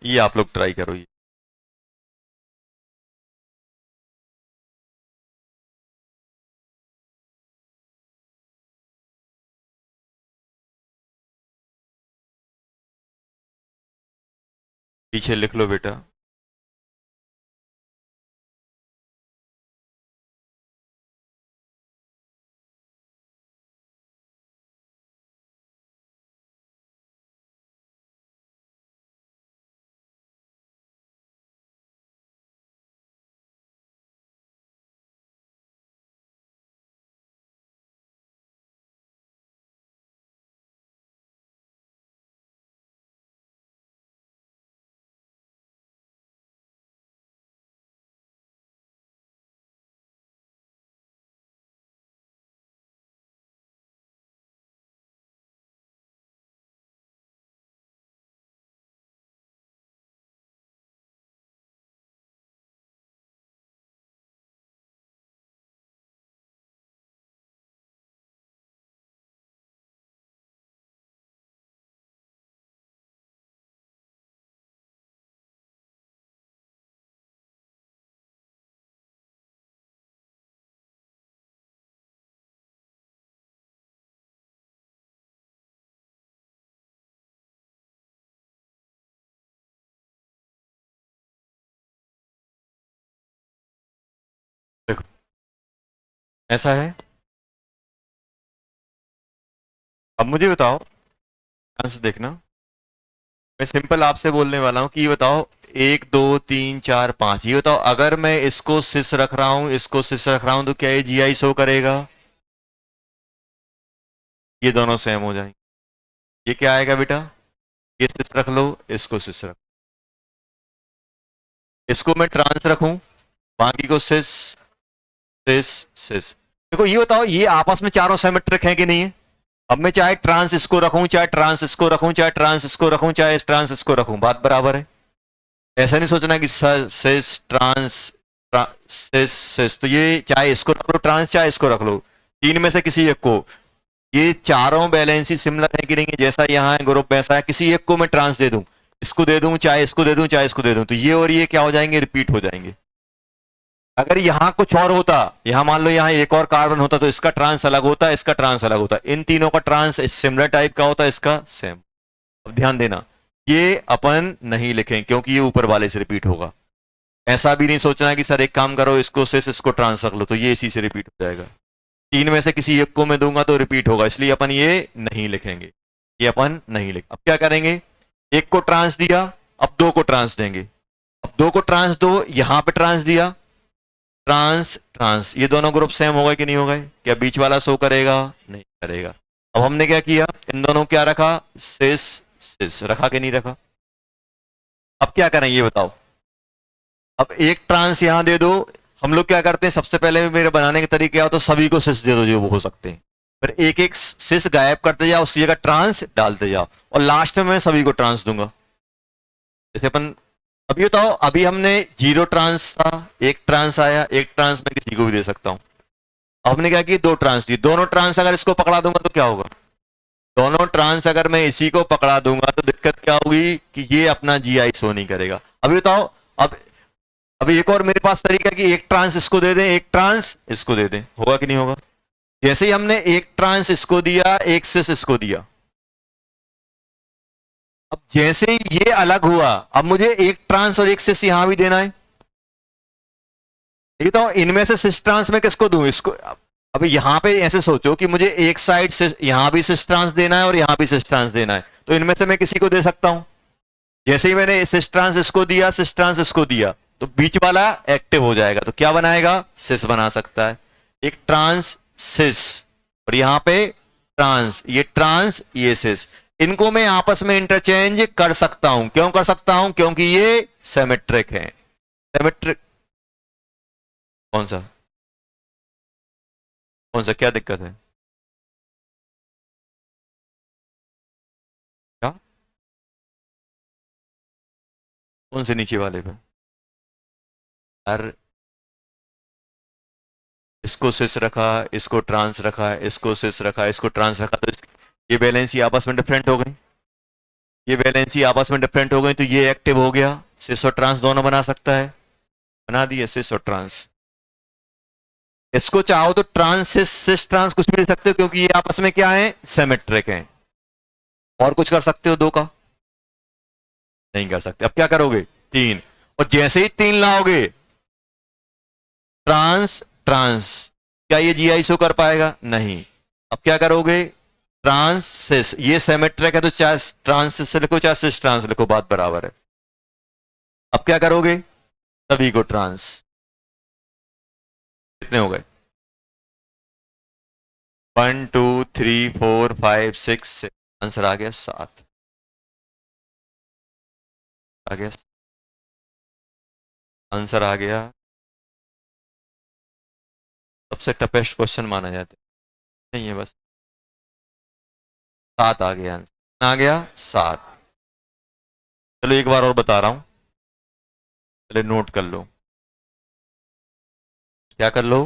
ये आप लोग ट्राई करो। ये पीछे लिख लो बेटा। देखो ऐसा है। अब मुझे बताओ, ध्यान से देखना, मैं सिंपल आपसे बोलने वाला हूं कि ये बताओ 1 2 3 4 5, ये बताओ अगर मैं इसको सिस रख रहा हूं, इसको सिस रख रहा हूं, तो क्या ये जीआई शो करेगा? ये दोनों सेम हो जाएंगे। ये क्या आएगा बेटा, ये सिस रख लो, इसको सिस रख, इसको मैं ट्रांस रखूं, बाकी को सिस सिस सिस। देखो ये बताओ, ये आपस में चारों सिमेट्रिक हैं कि नहीं है? अब मैं चाहे ट्रांस इसको रखूं, चाहे ट्रांस इसको रखूं, चाहे ट्रांस इसको रखूं, चाहे ट्रांस इसको रखूं, बात बराबर है। ऐसा नहीं सोचना कि सिस ट्रांस सिस सिस, तो ये चाहे इसको रख लो ट्रांस, चाहे इसको रख लो, तीन में से किसी एक को, ये चारों बैलेंसी सिमिलर है कि नहीं है? जैसा यहाँ है ग्रुप वैसा है, किसी एक को मैं ट्रांस दे दूं, इसको दे दूं, चाहे इसको दे दूं, चाहे इसको दे दूं, तो ये और ये क्या हो जाएंगे, रिपीट हो जाएंगे। अगर यहां कुछ और होता, यहां मान लो यहां एक और कार्बन होता, तो इसका ट्रांस अलग होता, इसका ट्रांस अलग होता, इन तीनों का ट्रांस सिमिलर टाइप का होता, इसका सेम। अब ध्यान देना, ये अपन नहीं लिखें क्योंकि ये ऊपर वाले से रिपीट होगा। ऐसा भी नहीं सोचना कि सर एक काम करो, इसको से इसको ट्रांस रख लो, तो ये इसी से रिपीट हो जाएगा। तीन में से किसी एक को मैं दूंगा तो रिपीट होगा, इसलिए अपन ये नहीं लिखेंगे, ये अपन नहीं लिख। अब क्या करेंगे, एक को ट्रांस दिया, अब दो को ट्रांस देंगे, अब दो को ट्रांस दो, यहां पे ट्रांस दिया, ट्रांस ट्रांस, ये दोनों ग्रुप सेम हो गए कि नहीं हो गए? क्या बीच वाला शो करेगा? नहीं करेगा। अब हमने क्या किया, इन दोनों क्या रखा, सिस सिस रखा कि नहीं रखा? अब क्या करें ये बताओ, अब एक ट्रांस यहां दे दो, हम लोग क्या करते हैं सबसे पहले मेरे बनाने के तरीके क्या हो, तो सभी को सिस दे दो जो वो हो सकते हैं, फिर एक एक सिस गायब करते जाओ, उसकी जगह ट्रांस डालते जाओ, और लास्ट में मैं सभी को ट्रांस दूंगा। जैसे अपन अभी बताओ, अभी हमने जीरो ट्रांस था, एक ट्रांस आया, एक ट्रांस मैं किसी को भी दे सकता हूं। अब हमने क्या किया, दो ट्रांस दी, दोनों ट्रांस अगर इसको पकड़ा दूंगा तो क्या होगा, दोनों ट्रांस अगर मैं इसी को पकड़ा दूंगा तो दिक्कत क्या होगी कि ये अपना जीआई शो नहीं करेगा। अभी बताओ, अब अभी एक और मेरे पास तरीका कि एक ट्रांस इसको दे दें, एक ट्रांस इसको दे दें, होगा कि नहीं होगा? जैसे ही हमने एक ट्रांस इसको दिया, एक सिस इसको दिया, अब जैसे ही ये अलग हुआ, अब मुझे एक ट्रांस और एक सिस यहां भी देना है, ये तो इनमें से सिस ट्रांस में किसको दूं, इसको। अब यहां पे ऐसे सोचो कि मुझे एक साइड से यहां भी सिस ट्रांस देना है और यहां भी सिस ट्रांस देना है, तो इनमें से मैं किसी को दे सकता हूं। जैसे ही मैंने सिस ट्रांस इसको दिया, सिस ट्रांस इसको दिया, तो बीच वाला एक्टिव हो जाएगा, तो क्या बनाएगा, सिस बना सकता है, एक ट्रांस सिस, और यहां पे ट्रांस, ये ट्रांस ये सिस, इनको मैं आपस में इंटरचेंज कर सकता हूं। क्यों कर सकता हूं, क्योंकि ये सिमेट्रिक है। सिमेट्रिक कौन सा, कौन सा, क्या दिक्कत है, क्या, कौन से नीचे वाले पे, अरे इसको सिस रखा, इसको ट्रांस रखा, इसको सिस रखा, इसको ट्रांस रखा, तो ये बैलेंसी आपस में डिफरेंट हो गई, ये बैलेंसी आपस में डिफरेंट हो गई, तो ये एक्टिव हो गया, सिस और ट्रांस दोनों बना सकता है, बना दिए सिस और ट्रांस। इसको चाहो तो ट्रांस सिस सिस ट्रांस कुछ भी दे सकते हो, क्योंकि ये आपस में क्या है, सिमेट्रिक है। और कुछ कर सकते हो दो का, नहीं कर सकते। अब क्या करोगे, तीन, और जैसे ही तीन लाओगे, ट्रांस ट्रांस, क्या ये जीआई शो कर पाएगा, नहीं। अब क्या करोगे, ट्रांस सिस, ये सिमेट्रिक है तो चाहे ट्रांस सिस लिखो चाहे सिस ट्रांस लिखो, बात बराबर है। अब क्या करोगे, सभी को ट्रांस, कितने हो गए, 1 2 3 4 5 6 आंसर आ गया 7, आ गया आंसर आ गया। सबसे टफेस्ट क्वेश्चन माना जाता है, नहीं है बस, 7 आ गया आंसर, आ गया 7। चलो एक बार और बता रहा हूं, चलो नोट कर लो, क्या कर लो,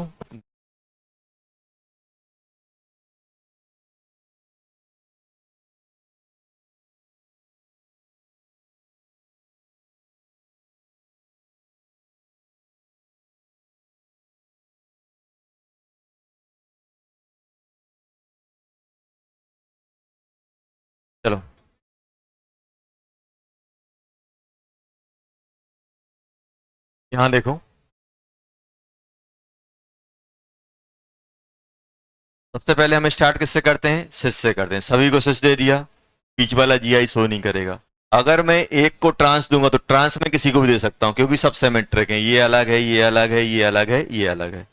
चलो यहां देखो, सबसे पहले हम स्टार्ट किससे करते हैं, सिस से करते हैं, सभी को सिस दे दिया, बीच वाला जीआई शो नहीं करेगा। अगर मैं एक को ट्रांस दूंगा तो ट्रांस में किसी को भी दे सकता हूं, क्योंकि सब सिमेट्रिक है, ये अलग है, ये अलग है, ये अलग है, ये अलग है।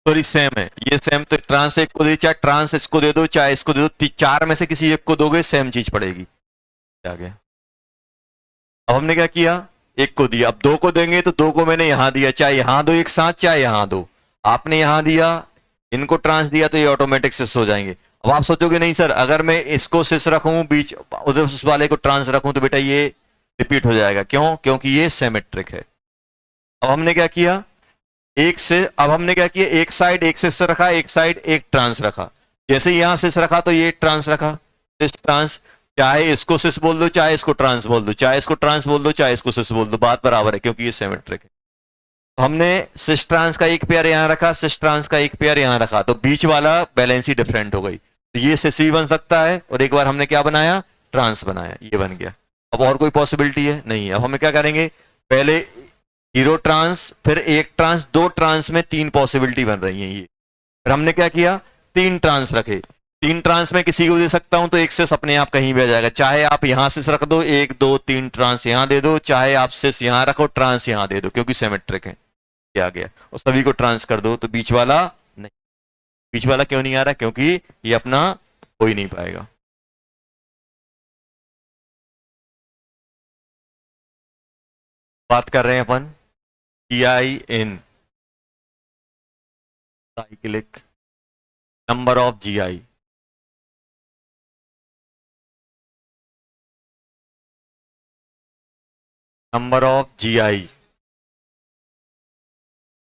सॉरी सेम है, ये सेम, तो ट्रांस एक को दे, चाहे ट्रांस इसको दे दो, चाहे इसको दे दो, चार में से किसी एक को दोगे सेम चीज पड़ेगी। क्या गया? अब हमने क्या किया, एक को दिया, अब दो को देंगे तो दो को मैंने यहां दिया, चाहे यहां दो एक साथ, चाहे यहां दो, आपने यहां दिया, इनको ट्रांस दिया, तो ये ऑटोमेटिक सिस हो जाएंगे। अब आप सोचोगे नहीं सर, अगर मैं इसको सिस रखूं बीच, उधर उस वाले को ट्रांस रखूं, तो बेटा ये रिपीट हो जाएगा। क्यों? क्योंकि ये सिमेट्रिक है। अब हमने क्या किया, एक से, अब हमने क्या किया, एक साइड एक सिस रखा, एक साइड एक ट्रांस रखा। जैसे यहां सिस रखा तो ये ट्रांस रखा, सिस ट्रांस, चाहे इसको सिस बोल दो, चाहे इसको ट्रांस बोल दो, चाहे इसको ट्रांस बोल दो, चाहे इसको सिस बोल दो, बात बराबर है, क्योंकि ये सिमेट्रिक है। तो हमने सिस ट्रांस का एक पेयर यहां रखा, सिस ट्रांस का एक पेयर यहां रखा, तो बीच वाला बैलेंस ही डिफरेंट हो गई, तो ये सिस भी बन सकता है, और एक बार हमने क्या बनाया, ट्रांस बनाया, ये बन गया। अब और कोई पॉसिबिलिटी है? नहीं है। अब हमें क्या करेंगे, पहले जीरो ट्रांस, फिर एक ट्रांस, दो ट्रांस में तीन पॉसिबिलिटी बन रही है ये। फिर हमने क्या किया, तीन ट्रांस रखे, तीन ट्रांस में किसी को दे सकता हूं, तो एक सिस अपने आप कहीं भी आ जाएगा, चाहे आप यहां सिस रख दो, एक दो तीन ट्रांस यहां दे दो, चाहे आप सिस यहां रखो, ट्रांस यहां दे दो, क्योंकि सिमेट्रिक है। क्या आ गया, और सभी को ट्रांस कर दो, तो बीच वाला नहीं। बीच वाला क्यों नहीं आ रहा? क्योंकि ये अपना हो ही नहीं पाएगा। बात कर रहे हैं अपन GI in cyclic number of GI, number of GI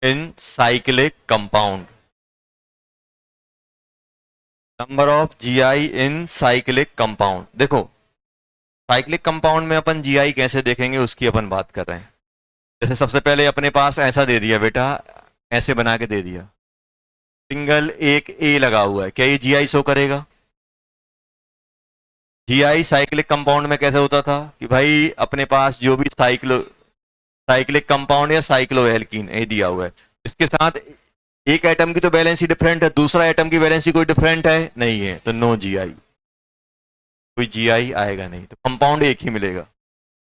in cyclic compound, number of GI in cyclic compound. देखो साइक्लिक कंपाउंड में अपन GI कैसे देखेंगे उसकी अपन बात कर रहे हैं। जैसे सबसे पहले अपने पास ऐसा दे दिया बेटा, ऐसे बना के दे दिया, सिंगल एक ए लगा हुआ है, क्या ये GI शो करेगा? GI साइक्लिक कंपाउंड में कैसे होता था कि भाई अपने पास जो भी साइक्लिक कंपाउंड या साइक्लोएल्कीन ये दिया हुआ है, इसके साथ एक एटम की तो वैलेंसी डिफरेंट है, दूसरा एटम की वैलेंसी कोई डिफरेंट है नहीं है, तो नो GI, कोई GI आएगा नहीं, तो कंपाउंड एक ही मिलेगा।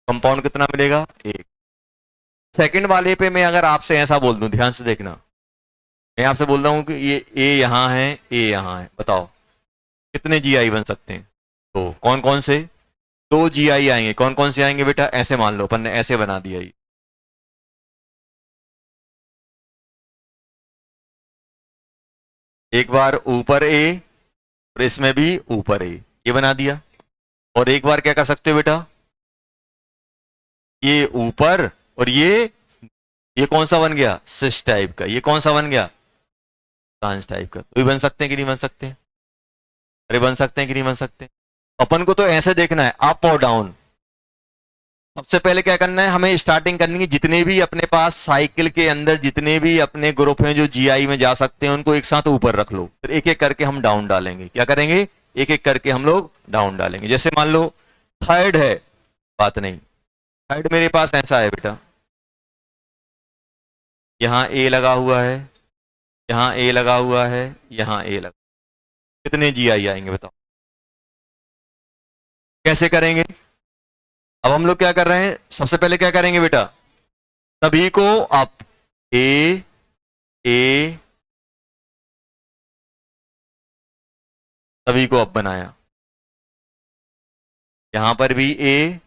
कंपाउंड कितना मिलेगा? एक। सेकंड वाले पे मैं अगर आपसे ऐसा बोल दूं, ध्यान से देखना, मैं आपसे बोल रहा हूं कि ये ए यहां है, ए यहां है, बताओ कितने GI बन सकते हैं? तो कौन कौन से? दो GI आएंगे। कौन कौन से आएंगे बेटा? ऐसे मान लो अपन ने ऐसे बना दिया ये, एक बार ऊपर ए और इसमें भी ऊपर ए, ये बना दिया। और एक बार क्या कर सकते हो बेटा, ये ऊपर, और ये कौन सा बन गया? सिस टाइप का। ये कौन सा बन गया? ट्रांस टाइप का। तो ये बन सकते हैं कि नहीं बन सकते? अरे बन सकते हैं कि नहीं बन सकते? अपन को तो ऐसे देखना है, अप और डाउन। सबसे पहले क्या करना है, हमें स्टार्टिंग करनी है, जितने भी अपने पास साइकिल के अंदर जितने भी अपने ग्रुप हैं जो GI में जा सकते हैं, उनको एक साथ ऊपर रख लो, फिर एक एक करके हम डाउन डालेंगे। क्या करेंगे? एक एक करके हम लोग डाउन डालेंगे। जैसे मान लो थर्ड है, बात नहीं, थर्ड मेरे पास ऐसा है बेटा, यहां ए लगा हुआ है, यहां ए लगा हुआ है, यहां ए लगा, कितने GI आएंगे बताओ? कैसे करेंगे? अब हम लोग क्या कर रहे हैं, सबसे पहले क्या करेंगे बेटा, सभी को अप, ए ए, सभी को अप बनाया, यहां पर भी ए,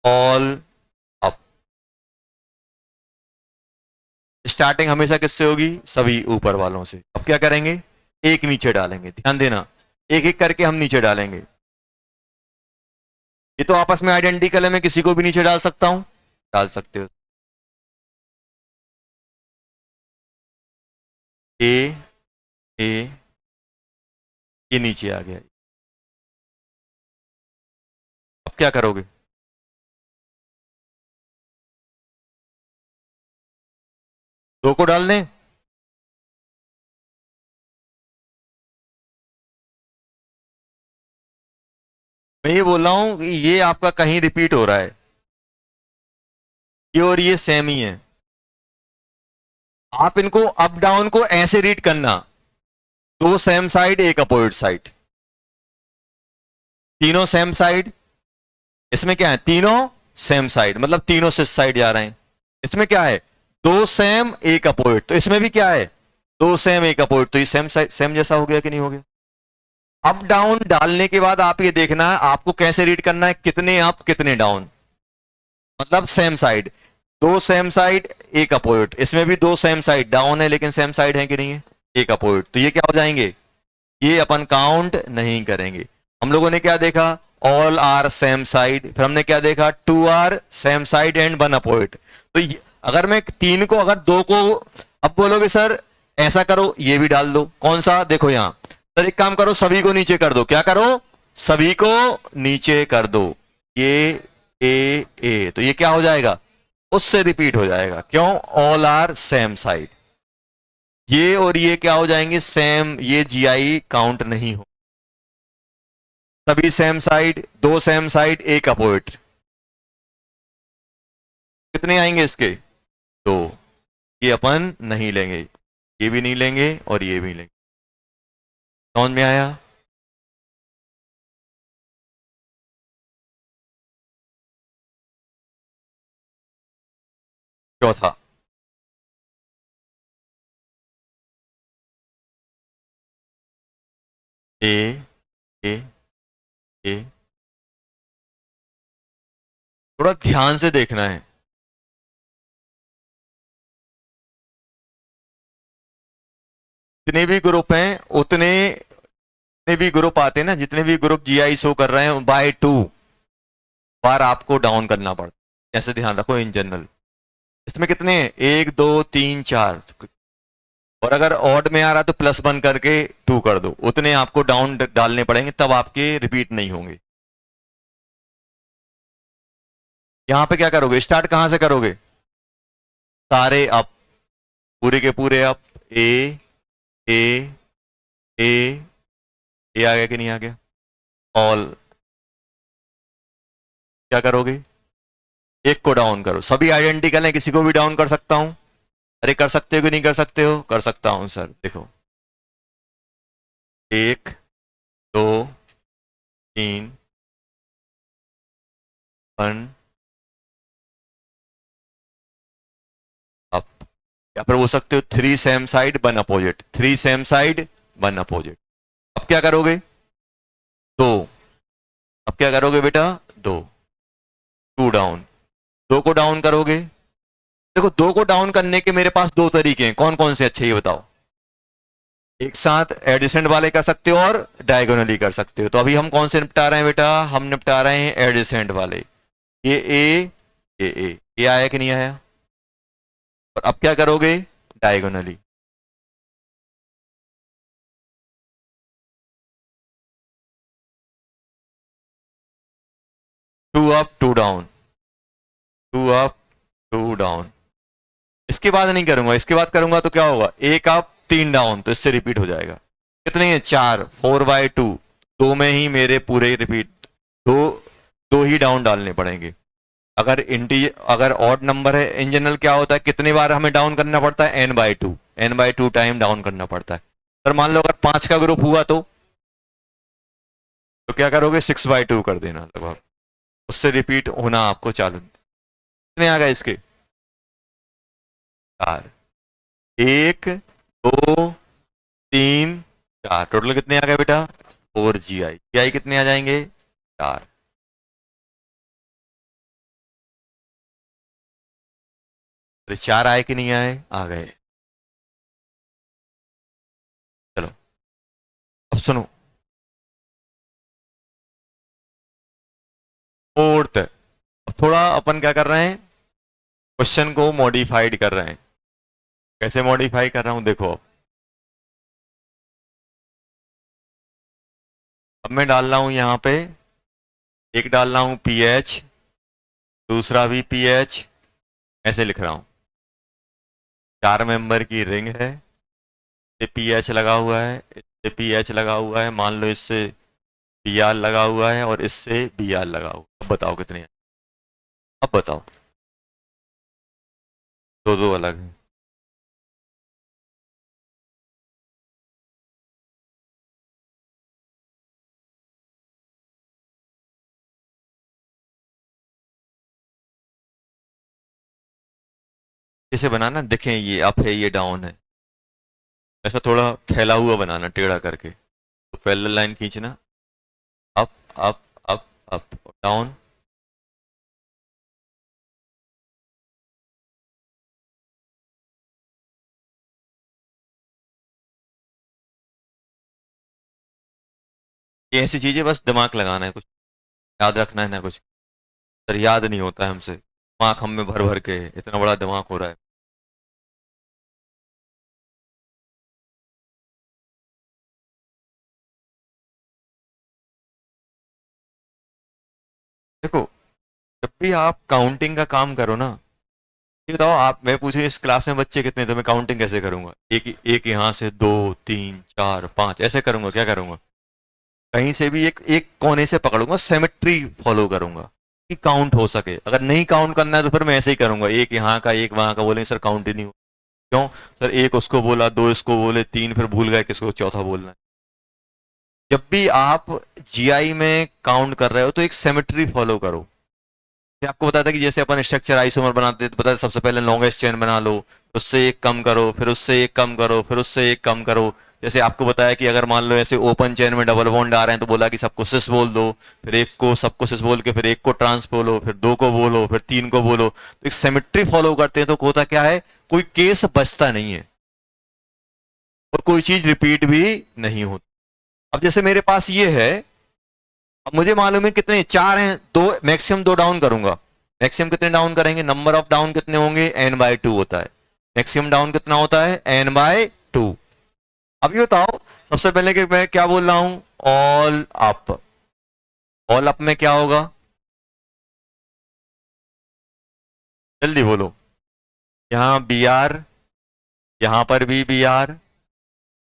ऑल अप। स्टार्टिंग हमेशा किससे होगी? सभी ऊपर वालों से। अब क्या करेंगे, एक नीचे डालेंगे, ध्यान देना, एक एक करके हम नीचे डालेंगे। ये तो आपस में आइडेंटिकल है, मैं किसी को भी नीचे डाल सकता हूं, डाल सकते हो। ए, ये नीचे आ गया, अब क्या करोगे? दो को डाल दें, मैं ये बोल रहा हूं कि ये आपका कहीं रिपीट हो रहा है, ये और ये सेम ही है। आप इनको अप डाउन को ऐसे रीड करना, दो सेम साइड एक अपोजिट साइड, तीनों सेम साइड, इसमें क्या है, तीनों सेम साइड, मतलब तीनों सिस साइड जा रहे हैं। इसमें क्या है, दो सेम एक अपोजिट, तो इसमें भी क्या है, दो सेम एक अपोजिट, तो ये सेम सेम जैसा हो गया कि नहीं हो गया। अप डाउन डालने के बाद आप ये देखना है आपको कैसे रीड करना है, कितने अप कितने डाउन, मतलब सेम साइड, दो सेम साइड एक अपोजिट, इसमें भी दो सेम साइड डाउन है लेकिन सेम साइड है कि नहीं है, एक अपोजिट, तो ये क्या हो जाएंगे, ये अपन काउंट नहीं करेंगे। हम लोगों ने क्या देखा, ऑल आर सेम साइड, फिर हमने क्या देखा, two are same side and one opposite. तो अगर मैं तीन को, अगर दो को, अब बोलोगे सर ऐसा करो ये भी डाल दो, कौन सा, देखो यहां, सर एक काम करो सभी को नीचे कर दो, क्या करो, सभी को नीचे कर दो, ये ए, तो ये क्या हो जाएगा, उससे रिपीट हो जाएगा, क्यों, ऑल आर सेम साइड, ये और ये क्या हो जाएंगे सेम, ये जीआई काउंट नहीं हो, सभी सेम साइड, दो सेम साइड एक अपोजिट, कितने आएंगे इसके, दो, ये अपन नहीं लेंगे, ये भी नहीं लेंगे और ये भी लेंगे, समझ में आया। चौथा, ए ए ए, थोड़ा ध्यान से देखना है, जितने भी ग्रुप हैं उतने, जितने भी ग्रुप आते हैं ना, जितने भी ग्रुप जीआई शो कर रहे हैं बाय टू बार आपको डाउन करना पड़ता है, ऐसे ध्यान रखो इन जनरल। इसमें कितने हैं, एक दो तीन चार, और अगर ऑड में आ रहा तो प्लस वन करके टू कर दो, उतने आपको डाउन डालने पड़ेंगे, तब आपके रिपीट नहीं होंगे। यहां पे क्या करोगे, स्टार्ट कहां से करोगे, सारे अप, पूरे के पूरे अप, ए ए ए, ये आ गया कि नहीं आ गया, ऑल, क्या करोगे, एक को डाउन करो, सभी आइडेंटिकल है, किसी को भी डाउन कर सकता हूं, अरे कर सकते हो कि नहीं कर सकते हो, कर सकता हूं सर, देखो, एक दो तीन, वन अप, या फिर बोल सकते हो three same side one opposite, three same side one opposite. अब क्या करोगे, दो, अब क्या करोगे बेटा, दो, टू डाउन, दो को डाउन करोगे, देखो दो को डाउन करने के मेरे पास दो तरीके हैं, कौन कौन से अच्छे ये बताओ, एक साथ एडिसेंट वाले कर सकते हो और डायगोनली कर सकते हो, तो अभी हम कौन से निपटा रहे हैं बेटा, हम निपटा रहे हैं एडिसेंट वाले, ये ए, ये आया कि नहीं आया, और अब क्या करोगे, diagonally, two up two down, two up two down, इसके बाद नहीं करूंगा, इसके बाद करूंगा तो क्या होगा, एक अप तीन डाउन, तो इससे रिपीट हो जाएगा, कितने हैं चार, फोर बाय टू, दो में ही मेरे पूरे रिपीट, दो, दो ही डाउन डालने पड़ेंगे। अगर अगर ऑड नंबर है इन जनरल क्या होता है, कितने बार हमें डाउन करना पड़ता है, N by two, N by two time down करना पड़ता है। सर मान लो अगर पांच का ग्रुप हुआ तो क्या करोगे, सिक्स बाई टू कर देना लगभग, उससे रिपीट होना आपको चालू, कितने आ गए इसके, चार, एक दो तीन चार, टोटल कितने आ गए बेटा, फोर जीआई, जीआई कितने आ जाएंगे, चार, तो चार आए कि नहीं आए, आ गए। चलो अब सुनो, फोर्थ, अब थोड़ा अपन क्या कर रहे हैं, क्वेश्चन को मॉडिफाइड कर रहे हैं, कैसे मॉडिफाई कर रहा हूं देखो, अब मैं डाल रहा हूं यहां पे, एक डाल रहा हूं पी एच, दूसरा भी पी एच, ऐसे लिख रहा हूं, चार मेंबर की रिंग है, ये पी एच लगा हुआ है, इससे पी एच लगा हुआ है, मान लो इससे बी आर लगा हुआ है और इससे बी आर लगा हुआ, अब बताओ कितने हैं, अब बताओ, दो दो अलग है, कैसे बनाना, देखें ये अप है ये डाउन है, ऐसा थोड़ा फैला हुआ बनाना टेढ़ा करके, तो पैरेलल लाइन खींचना, up up up up down. ये ऐसी चीजें बस दिमाग लगाना है, कुछ याद रखना है ना कुछ, सर याद नहीं होता है हमसे, दिमाग हम में भर भर के इतना बड़ा दिमाग हो रहा है। देखो, जब भी आप काउंटिंग का काम करो ना, ये बताओ, आप मैं पूछूं इस क्लास में बच्चे कितने, तो मैं काउंटिंग कैसे करूंगा, एक एक यहाँ से दो तीन चार पांच ऐसे करूंगा, क्या करूंगा, कहीं से भी एक एक कोने से पकड़ूंगा, सिमेट्री फॉलो करूंगा कि काउंट हो सके। अगर नहीं काउंट करना है तो फिर मैं ऐसे ही करूंगा, एक यहाँ का एक वहां का, बोलेंगे सर काउंट ही नहीं हो, क्यों सर, एक उसको बोला, दो इसको बोले, तीन फिर भूल गए किसको चौथा बोलना है। जब भी आप जीआई में काउंट कर रहे हो तो एक सिमेट्री फॉलो करो। मैं आपको बताया था कि जैसे अपन स्ट्रक्चर आइसोमर बनाते हैं, तो पता है सबसे पहले लॉन्गेस्ट चेन बना लो, उससे एक कम करो, फिर उससे एक कम करो, फिर उससे एक कम करो। जैसे आपको बताया कि अगर मान लो ऐसे ओपन चेन में डबल बॉन्ड आ रहे हैं, तो बोला कि सबको सिस बोल दो, फिर एक को सबको सिस बोल के फिर एक को ट्रांस बोलो, फिर दो को बोलो, फिर तीन को बोलो, तो एक सिमेट्री फॉलो करते हैं, तो होता क्या है, कोई केस बचता नहीं है और कोई चीज रिपीट भी नहीं होती। अब जैसे मेरे पास ये है, अब मुझे मालूम है कितने चार हैं, दो मैक्सिमम दो डाउन करूंगा, मैक्सिमम कितने डाउन करेंगे, नंबर ऑफ डाउन कितने होंगे, एन बाय टू होता है, मैक्सिमम डाउन कितना होता है, एन बाय टू। अब ये बताओ, सबसे पहले कि मैं क्या बोल रहा हूं, ऑल अप, ऑल अप में क्या होगा, जल्दी बोलो, यहां बी आर, यहां पर भी बी आर,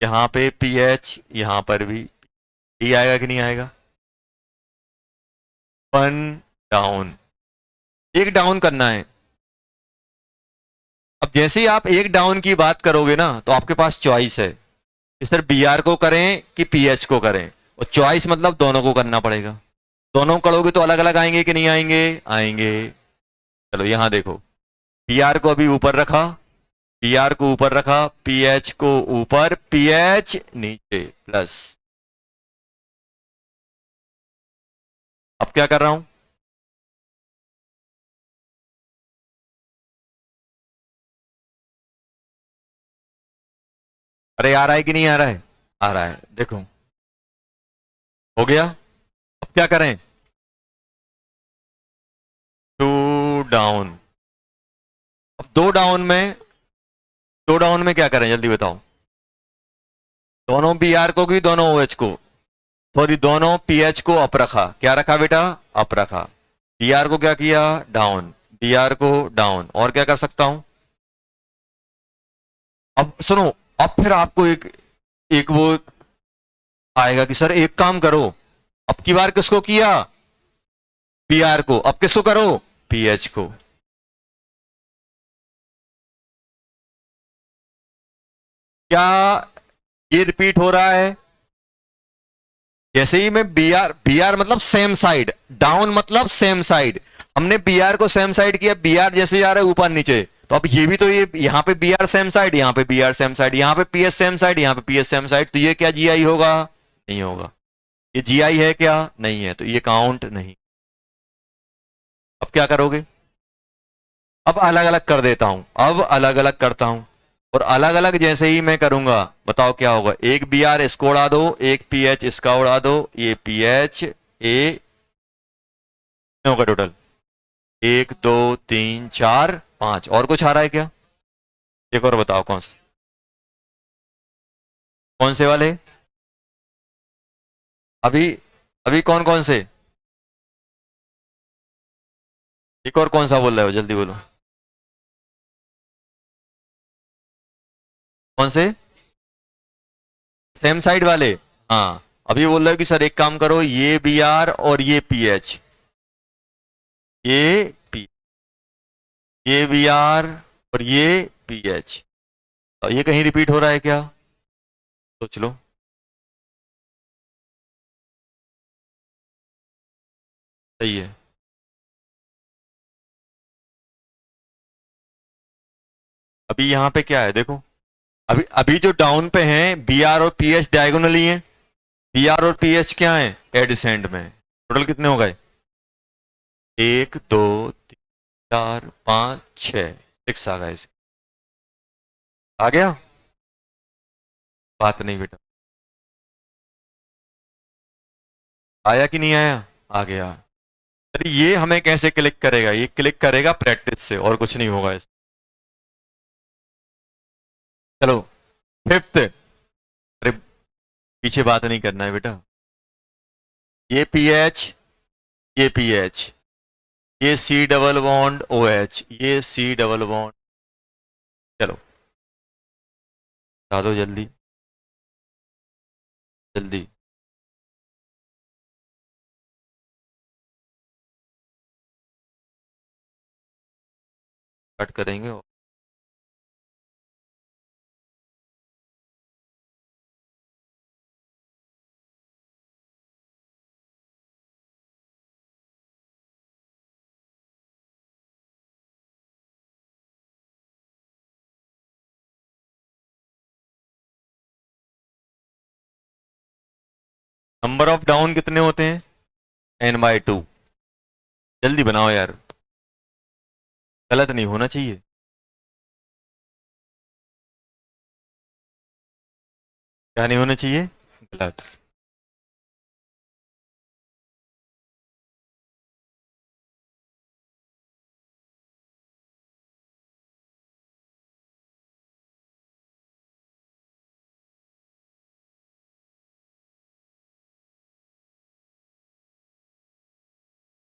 यहां पे पी एच, यहां पर भी डी आएगा कि नहीं आएगा, वन डाउन, एक डाउन करना है। अब जैसे ही आप एक डाउन की बात करोगे ना, तो आपके पास चॉइस है कि सर बी आर को करें कि पी एच को करें, और चॉइस मतलब दोनों को करना पड़ेगा। दोनों करोगे तो अलग अलग आएंगे कि नहीं आएंगे, आएंगे। चलो यहां देखो, पी आर को अभी ऊपर रखा, पी आर को ऊपर रखा, पी एच को ऊपर, पी एच नीचे, प्लस। अब क्या कर रहा हूं, अरे आ रहा है कि नहीं आ रहा है, आ रहा है, देखो हो गया। अब क्या करें, टू डाउन। अब दो डाउन में क्या करें जल्दी बताओ, दोनों बी आर को की दोनों ओ एच को, सॉरी दोनों पी एच को अप रखा, क्या रखा बेटा, अप रखा, बी आर को क्या किया, डाउन, बी आर को डाउन, और क्या कर सकता हूं। अब सुनो, अब फिर आपको एक एक वो आएगा कि सर एक काम करो, अब की बार किसको किया, पी आर को, अब किसको करो, पी एच को। क्या ये रिपीट हो रहा है, जैसे ही मैं बी आर मतलब सेम साइड, डाउन मतलब सेम साइड, हमने बी आर को सेम साइड किया, बी आर जैसे जा रहा है ऊपर नीचे, तो अब ये भी तो ये यहां पे बी आर सेम साइड, यहां पे बी आर सेम साइड, यहां पे पी एस सेम साइड, यहां पे पी एस सेम साइड, तो ये क्या जी आई होगा, नहीं होगा। ये जी आई है क्या, नहीं है, तो ये काउंट नहीं। अब क्या करोगे, अब अलग अलग कर देता हूं, अब अलग अलग करता हूं, और अलग अलग जैसे ही मैं करूंगा, बताओ क्या होगा, एक बी आर इसको उड़ा दो, एक पी एच इसका उड़ा दो, ये पी एच ए होगा टोटल, एक दो तीन चार पांच, और कुछ आ रहा है क्या, एक और बताओ कौन से वाले, अभी अभी कौन कौन से, एक और कौन सा बोल रहे हो जल्दी बोलो, कौन से, सेम साइड वाले, हाँ अभी बोल रहे हो कि सर एक काम करो, ये बी आर और ये पी एच, ये पी, ये बी आर और ये पी एच, ये कहीं रिपीट हो रहा है क्या, सोच लो। सही है, अभी यहाँ पे क्या है देखो, अभी अभी जो डाउन पे हैं बी आर और पी एच डायगोनली हैं, बी आर और पी एच क्या है एडिसेंट में। टोटल कितने हो गए, 1 2 3 4 5 6, 6 आ गए। आ गया, बात नहीं बेटा, आया कि नहीं आया, आ गया। अरे ये हमें कैसे क्लिक करेगा, ये क्लिक करेगा प्रैक्टिस से, और कुछ नहीं होगा इस। चलो फिफ्थ, अरे पीछे बात नहीं करना है बेटा, ये पी एच, ये पी एच, ये C double bond O H, ये सी डबल बॉन्ड। चलो बता दो जल्दी जल्दी। स्टार्ट करेंगे। नंबर ऑफ डाउन कितने होते हैं, n/2। जल्दी बनाओ यार, गलत नहीं होना चाहिए। क्या नहीं होना चाहिए, गलत।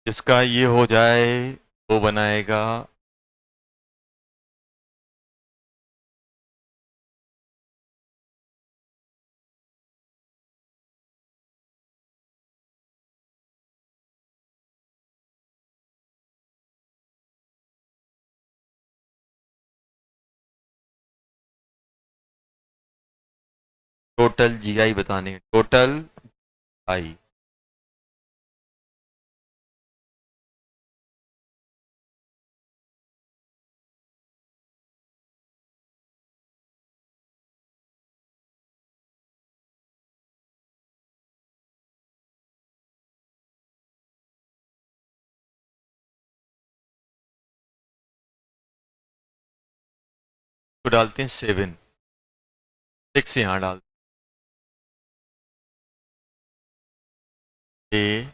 जिसका ये हो जाए वो बनाएगा टोटल जीआई बताने, टोटल आई। तो डालते हैं 7, 6 यहाँ डाल ए,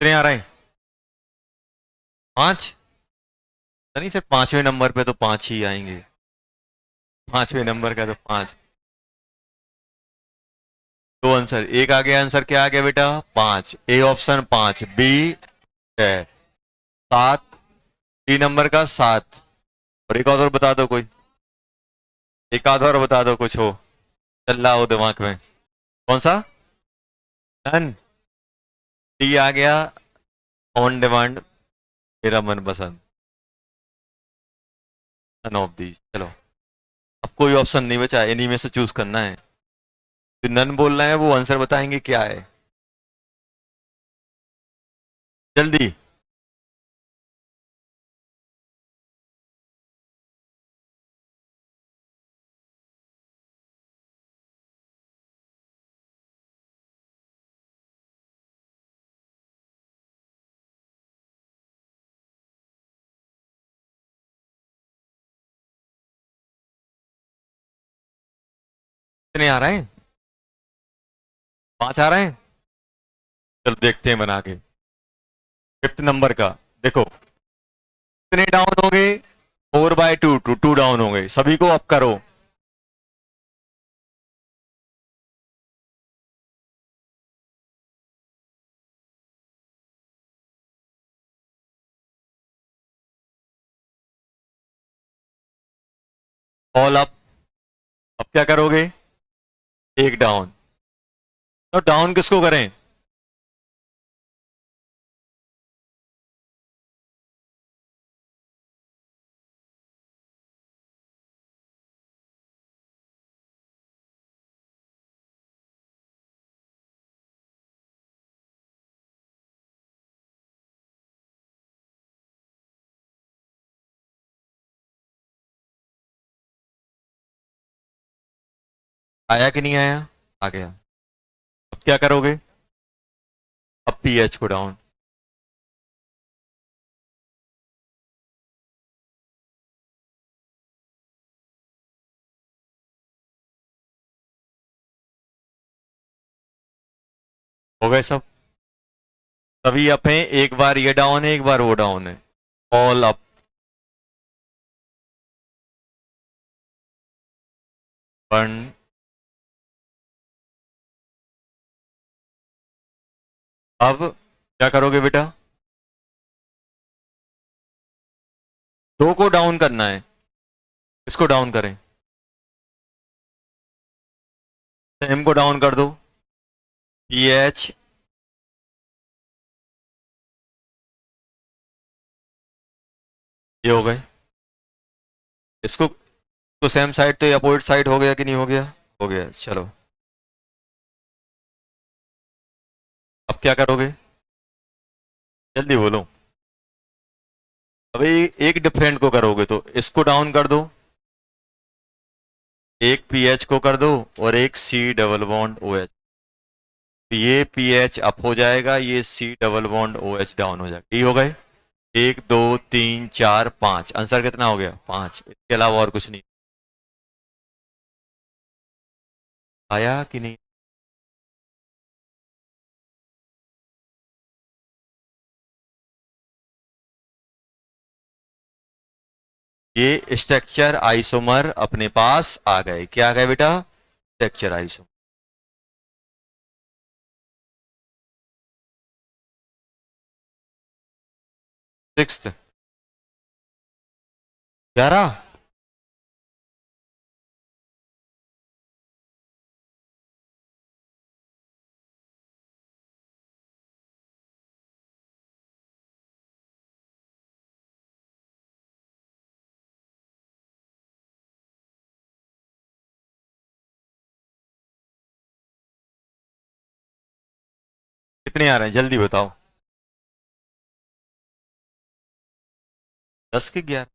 कितने आ रहे हैं, 5। नहीं सर, 5वें नंबर पे तो 5 ही आएंगे, 5वें नंबर का तो 5। दो आंसर, एक आ गया, आंसर क्या आ गया बेटा, 5, A option 5, B 6, 7, D number का 7। और एक और बता दो कोई, एक आध और बता दो कुछ हो, चल रहा हो दिमाग में। कौन सा, डन, डी आ गया ऑन डिमांड, मेरा मनपसंद, नन ऑफ दीज। चलो अब कोई ऑप्शन नहीं बचा, इन्हीं में से चूज करना है। जो नन बोल रहे हैं वो आंसर बताएंगे क्या है, जल्दी। कितने आ रहे हैं, 5 आ रहे हैं। चलो देखते हैं बना के, फिफ्थ नंबर का देखो, कितने डाउन हो गए, 4/2, 2 डाउन हो गए, सभी को अप करो। All up. अब क्या करोगे? एक डाउन। तो डाउन किसको करें? आया कि नहीं आया? आ गया। अब क्या करोगे? अब पीएच को डाउन। हो गए सब? तभी अप है, एक बार ये डाउन है, एक बार वो डाउन है। All up. वन। अब क्या करोगे बेटा? दो को डाउन करना है। इसको डाउन करें। सेम को डाउन कर दो। पीएच। ये हो गए। इसको तो सेम साइड तो अपोजिट साइड हो गया कि नहीं हो गया? हो गया। चलो अब क्या करोगे? जल्दी बोलो। अभी एक डिफरेंट को करोगे तो इसको डाउन कर दो, एक पीएच को कर दो, और एक C double bond O H. ये पीएच अप हो जाएगा, ये C double bond O H down हो जाएगा। ये हो गए। एक दो तीन चार पांच, आंसर कितना हो गया? पांच। इसके अलावा और कुछ नहीं। आया कि नहीं? ये स्ट्रक्चर आइसोमर अपने पास आ गए। क्या आ गए बेटा? Structure isomer. सिक्स्थ। 11। कितने आ रहे हैं जल्दी बताओ? 10 के 11।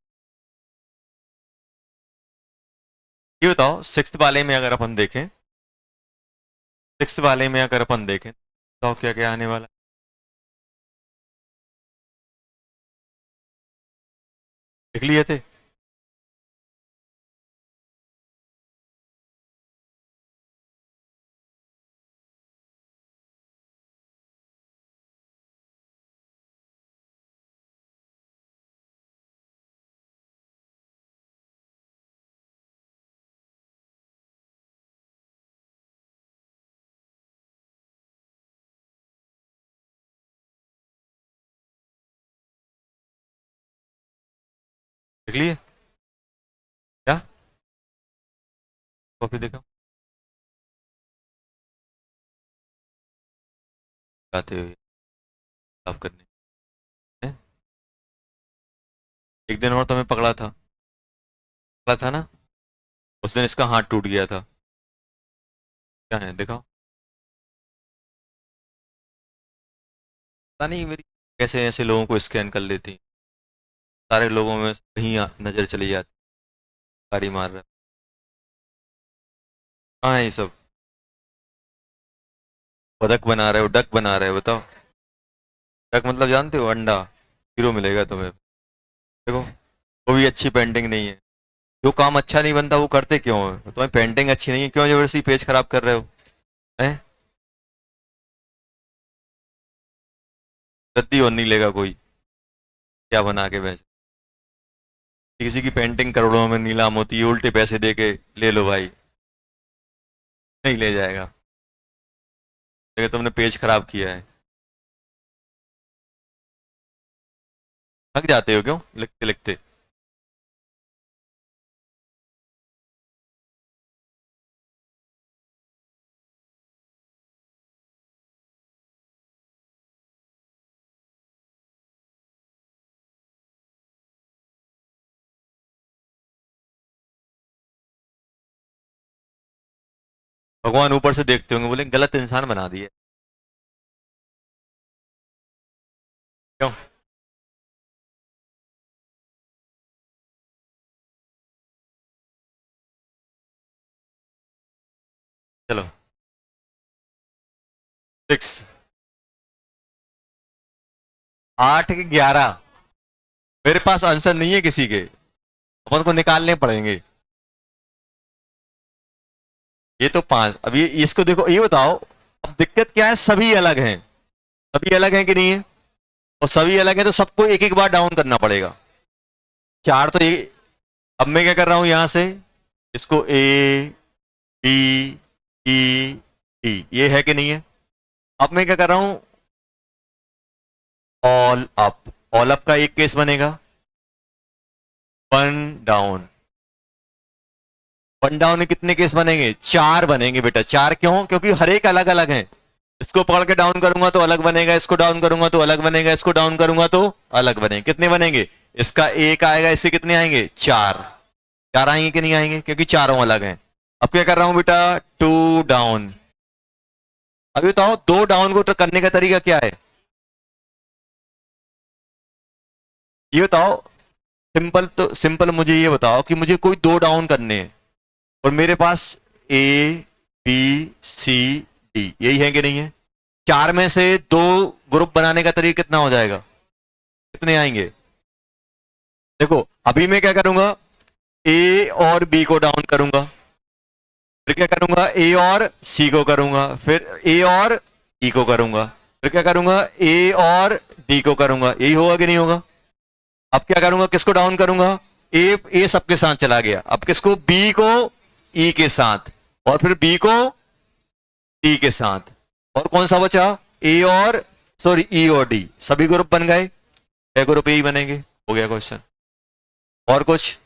ये बताओ सिक्स्थ वाले में अगर अपन देखें, सिक्स्थ वाले में अगर अपन देखें तो क्या क्या आने वाला? लिख लिए थे? लिख लिए क्या? कॉपी देखो। आते हुए साफ करने हैं? एक दिन और तुम्हें पकड़ा था ना? उस दिन इसका हाथ टूट गया था। क्या है दिखाओ। पता नहीं मेरी कैसे ऐसे लोगों को स्कैन कर लेती। सारे लोगों में कहीं नजर चली जाती। गाड़ी मार रहा है। हाँ ये सब बतख बना रहे हो, डक बना रहे हो, बताओ। डक मतलब जानते हो? अंडा। जीरो मिलेगा तुम्हें। देखो वो भी अच्छी पेंटिंग नहीं है। जो काम अच्छा नहीं बनता वो करते क्यों हो? तुम्हें पेंटिंग अच्छी नहीं है, क्यों जबरदस्ती पेज खराब कर रहे हो? हैं? गद्दी और नहीं लेगा कोई। क्या बना के बेच? किसी की पेंटिंग करोड़ों में नीलाम होती है, उल्टे पैसे दे के ले लो भाई। नहीं ले जाएगा। लेकिन तुमने पेज खराब किया है। थक जाते हो क्यों लिखते लिखते? भगवान ऊपर से देखते होंगे, बोले गलत इंसान बना दिए क्यों। चलो 6, 8 के 11, मेरे पास आंसर नहीं है किसी के, अपन को निकालने पड़ेंगे। ये तो 5, अब ये इसको देखो, ये बताओ अब दिक्कत क्या है, सभी अलग हैं, सभी अलग हैं कि नहीं है, और सभी अलग हैं तो सबको एक एक बार डाउन करना पड़ेगा। 4 तो ये, अब मैं क्या कर रहा हूं यहां से, इसको ए बी ई डी, ये है कि नहीं है। अब मैं क्या कर रहा हूं, ऑल अप, ऑल अप का एक केस बनेगा, वन डाउन, वन डाउन में कितने केस बनेंगे, 4 बनेंगे बेटा। 4 क्यों, क्योंकि हर एक अलग अलग है। इसको पकड़ के डाउन करूंगा तो अलग बनेगा, इसको डाउन करूंगा तो अलग बनेगा, इसको डाउन करूंगा तो अलग बनेंगे। कितने बनेंगे, इसका एक आएगा, इससे कितने आएंगे, 4। 4 आएंगे कि नहीं आएंगे, क्योंकि चारों अलग हैं। अब क्या कर रहा हूं बेटा, 2 डाउन। अभी बताओ 2 डाउन को करने का तरीका क्या है, ये बताओ। सिंपल, तो सिंपल मुझे ये बताओ कि मुझे कोई 2 डाउन करने हैं और मेरे पास ए बी सी डी यही है कि नहीं है। 4 में से 2 ग्रुप बनाने का तरीका कितना हो जाएगा, कितने आएंगे। देखो अभी मैं क्या करूंगा, ए और बी को डाउन करूंगा, फिर क्या करूंगा, ए और सी को करूंगा, फिर ए और ई को करूंगा, फिर क्या करूंगा, ए और डी को करूंगा। यही होगा कि नहीं होगा। अब क्या करूंगा, किसको डाउन करूंगा, ए सबके साथ चला गया, अब किसको, बी को ई के साथ, और फिर बी को डी के साथ, और कौन सा बचा, ए और सॉरी ई और डी, सभी ग्रुप बन गए, 6 ग्रुप यही बनेंगे। हो गया क्वेश्चन। और कुछ,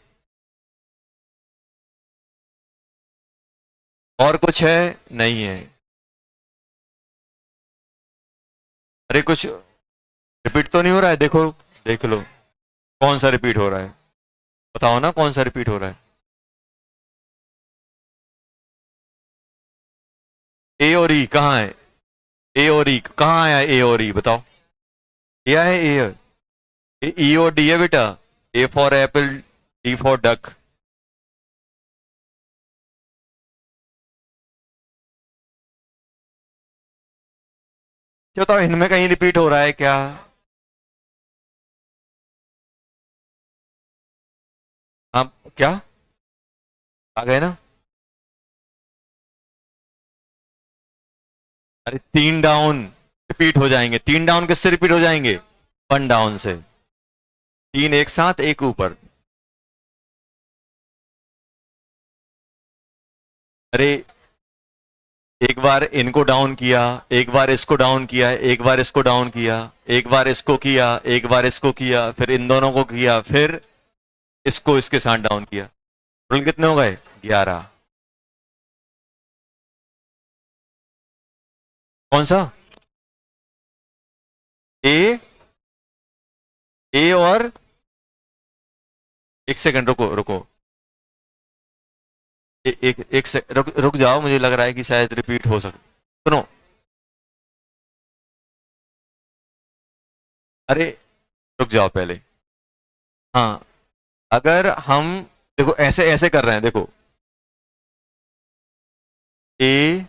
और कुछ है, नहीं है। अरे कुछ रिपीट तो नहीं हो रहा है, देखो देख लो कौन सा रिपीट हो रहा है, बताओ ना कौन सा रिपीट हो रहा है। ए और ई कहाँ है, ए और ई कहाँ आया, ए और ई बताओ, क्या है ए, ई और डी है बेटा, A for Apple, D for duck. बताओ इनमें कहीं रिपीट हो रहा है क्या, आप क्या आ गए ना। अरे 3 डाउन रिपीट हो जाएंगे, 3 डाउन किससे रिपीट हो जाएंगे, 1 डाउन से। 3 एक साथ, एक ऊपर। अरे एक बार इनको डाउन किया, एक बार इसको डाउन किया, एक बार इसको डाउन किया, एक बार इसको किया, एक बार इसको किया, फिर इन दोनों को किया, फिर इसको इसके साथ डाउन किया। टोटल कितने हो गए, 11। कौन सा, ए, ए और, एक सेकंड रुको रुको, एक से रुक जाओ, मुझे लग रहा है कि शायद रिपीट हो सके। सुनो, अरे रुक जाओ पहले। हाँ, अगर हम देखो ऐसे ऐसे कर रहे हैं, देखो ए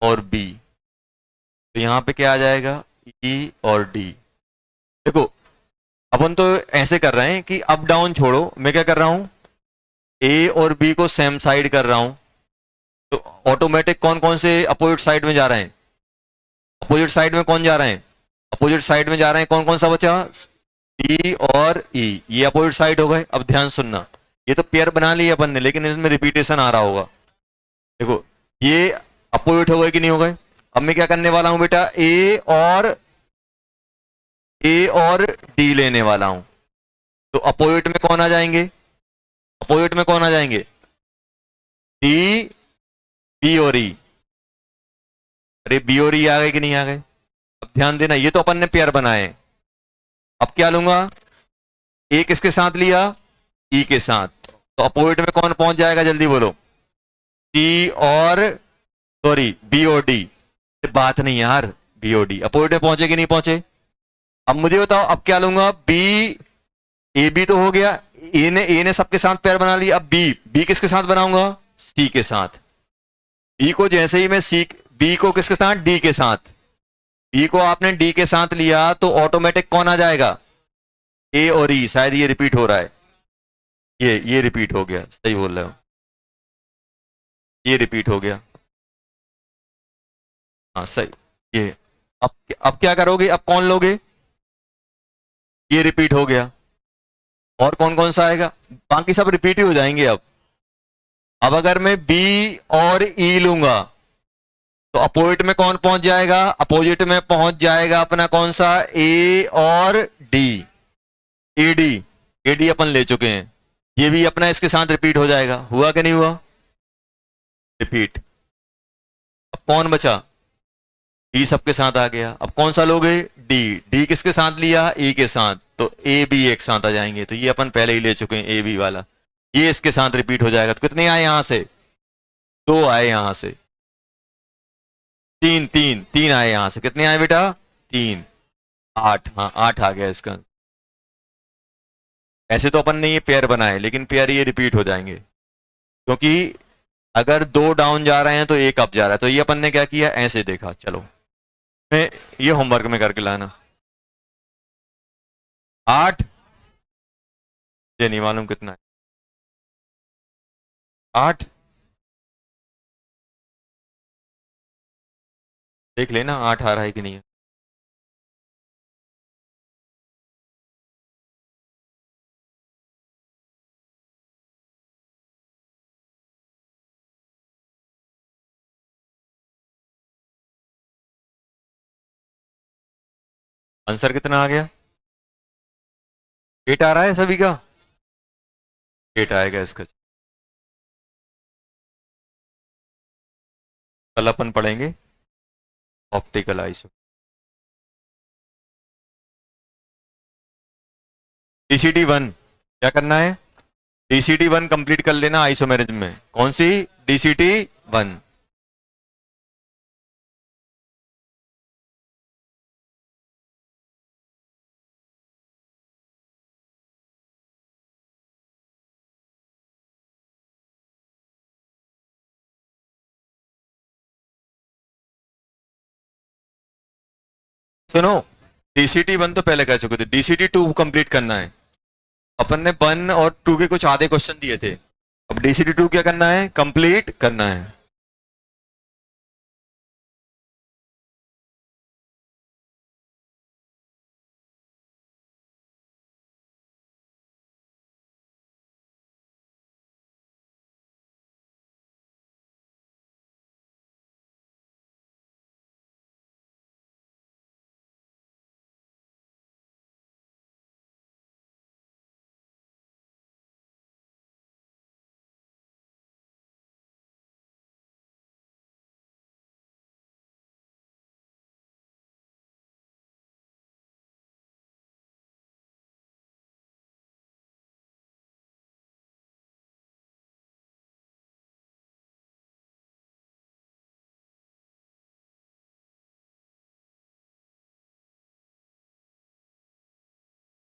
और बी, तो यहां पे क्या आ जाएगा, ई और डी। देखो अपन तो ऐसे कर रहे हैं कि अप डाउन छोड़ो, मैं क्या कर रहा हूं, ए और बी को सेम साइड कर रहा हूं, तो ऑटोमेटिक कौन कौन से अपोजिट साइड में जा रहे हैं, अपोजिट साइड में कौन जा रहे हैं, अपोजिट साइड में जा रहे हैं, कौन कौन सा बचा, डी और ई, ये अपोजिट साइड हो गए। अब ध्यान सुनना, ये तो पेयर बना लिया अपन ने, लेकिन इसमें रिपीटेशन आ रहा होगा। देखो ये अपोजिट हो गए कि नहीं हो गए। अब मैं क्या करने वाला हूं बेटा, ए और डी लेने वाला हूं, तो अपोजिट में कौन आ जाएंगे, अपोजिट में कौन आ जाएंगे, डी, बी और ई। अरे बी और ई आ गए कि नहीं आ गए। अब ध्यान देना, ये तो अपन ने पेयर बनाए। अब क्या लूंगा, ए किसके साथ लिया, ई के साथ, तो अपोजिट में कौन पहुंच जाएगा, जल्दी बोलो, सी और, सॉरी बी और डी, बात नहीं यार, बी और डी अपोजिट में पहुंचे कि नहीं पहुंचे। अब मुझे बताओ अब क्या लूंगा, बी, ए बी तो हो गया, ए ने सबके साथ पेयर बना लिया, अब बी, बी किसके साथ बनाऊंगा, सी के साथ। बी को जैसे ही मैं सी, बी को किसके साथ, डी के साथ, बी को आपने डी के साथ लिया तो ऑटोमेटिक कौन आ जाएगा, ए और ई। शायद ये रिपीट हो रहा है, ये रिपीट हो गया, सही बोल रहे हो, ये रिपीट हो गया, हाँ सही। ये अब क्या करोगे, अब कौन लोगे, ये रिपीट हो गया, और कौन कौन सा आएगा, बाकी सब रिपीट ही हो जाएंगे। अब अगर मैं बी और ई लूंगा तो अपोजिट में कौन पहुंच जाएगा, अपोजिट में पहुंच जाएगा अपना कौन सा, ए और डी, एडी, एडी अपन ले चुके हैं, ये भी अपना इसके साथ रिपीट हो जाएगा, हुआ कि नहीं हुआ, रिपीट। अब कौन बचा, डी सबके साथ आ गया, अब कौन सा लोगे, डी, डी किसके साथ लिया, ए के साथ, तो ए बी एक साथ आ जाएंगे, तो ये अपन पहले ही ले चुके हैं ए बी वाला, ये इसके साथ रिपीट हो जाएगा। तो कितने आए यहां से, दो आए यहां से, तीन तीन तीन आए यहां से, कितने आए बेटा, तीन, आठ, हाँ 8 आ गया इसका। ऐसे तो अपन ने ये पेयर बनाए, लेकिन पेयर ये रिपीट हो जाएंगे, क्योंकि अगर 2 डाउन जा रहे हैं तो 1 अप जा रहा है, तो ये अपन ने क्या किया, ऐसे देखा। चलो मैं ये होमवर्क में करके लाना। 8, ये नहीं मालूम कितना है, 8 देख लेना, 8 आ रहा है कि नहीं है। आंसर कितना आ गया, 8 आ रहा है सभी का, 8 आएगा इसका। कल अपन पढ़ेंगे ऑप्टिकल आइसो, डीसीटी 1 क्या करना है, डीसीटी 1 कंप्लीट कर लेना आइसोमेरिज्म में। कौन सी, डीसीटी 1। सुनो, डीसीटी 1 तो पहले कर चुके थे, डीसीटी 2 कंप्लीट करना है। अपन ने 1 और 2 के कुछ आधे क्वेश्चन दिए थे, अब डीसीटी 2 क्या करना है, कंप्लीट करना है।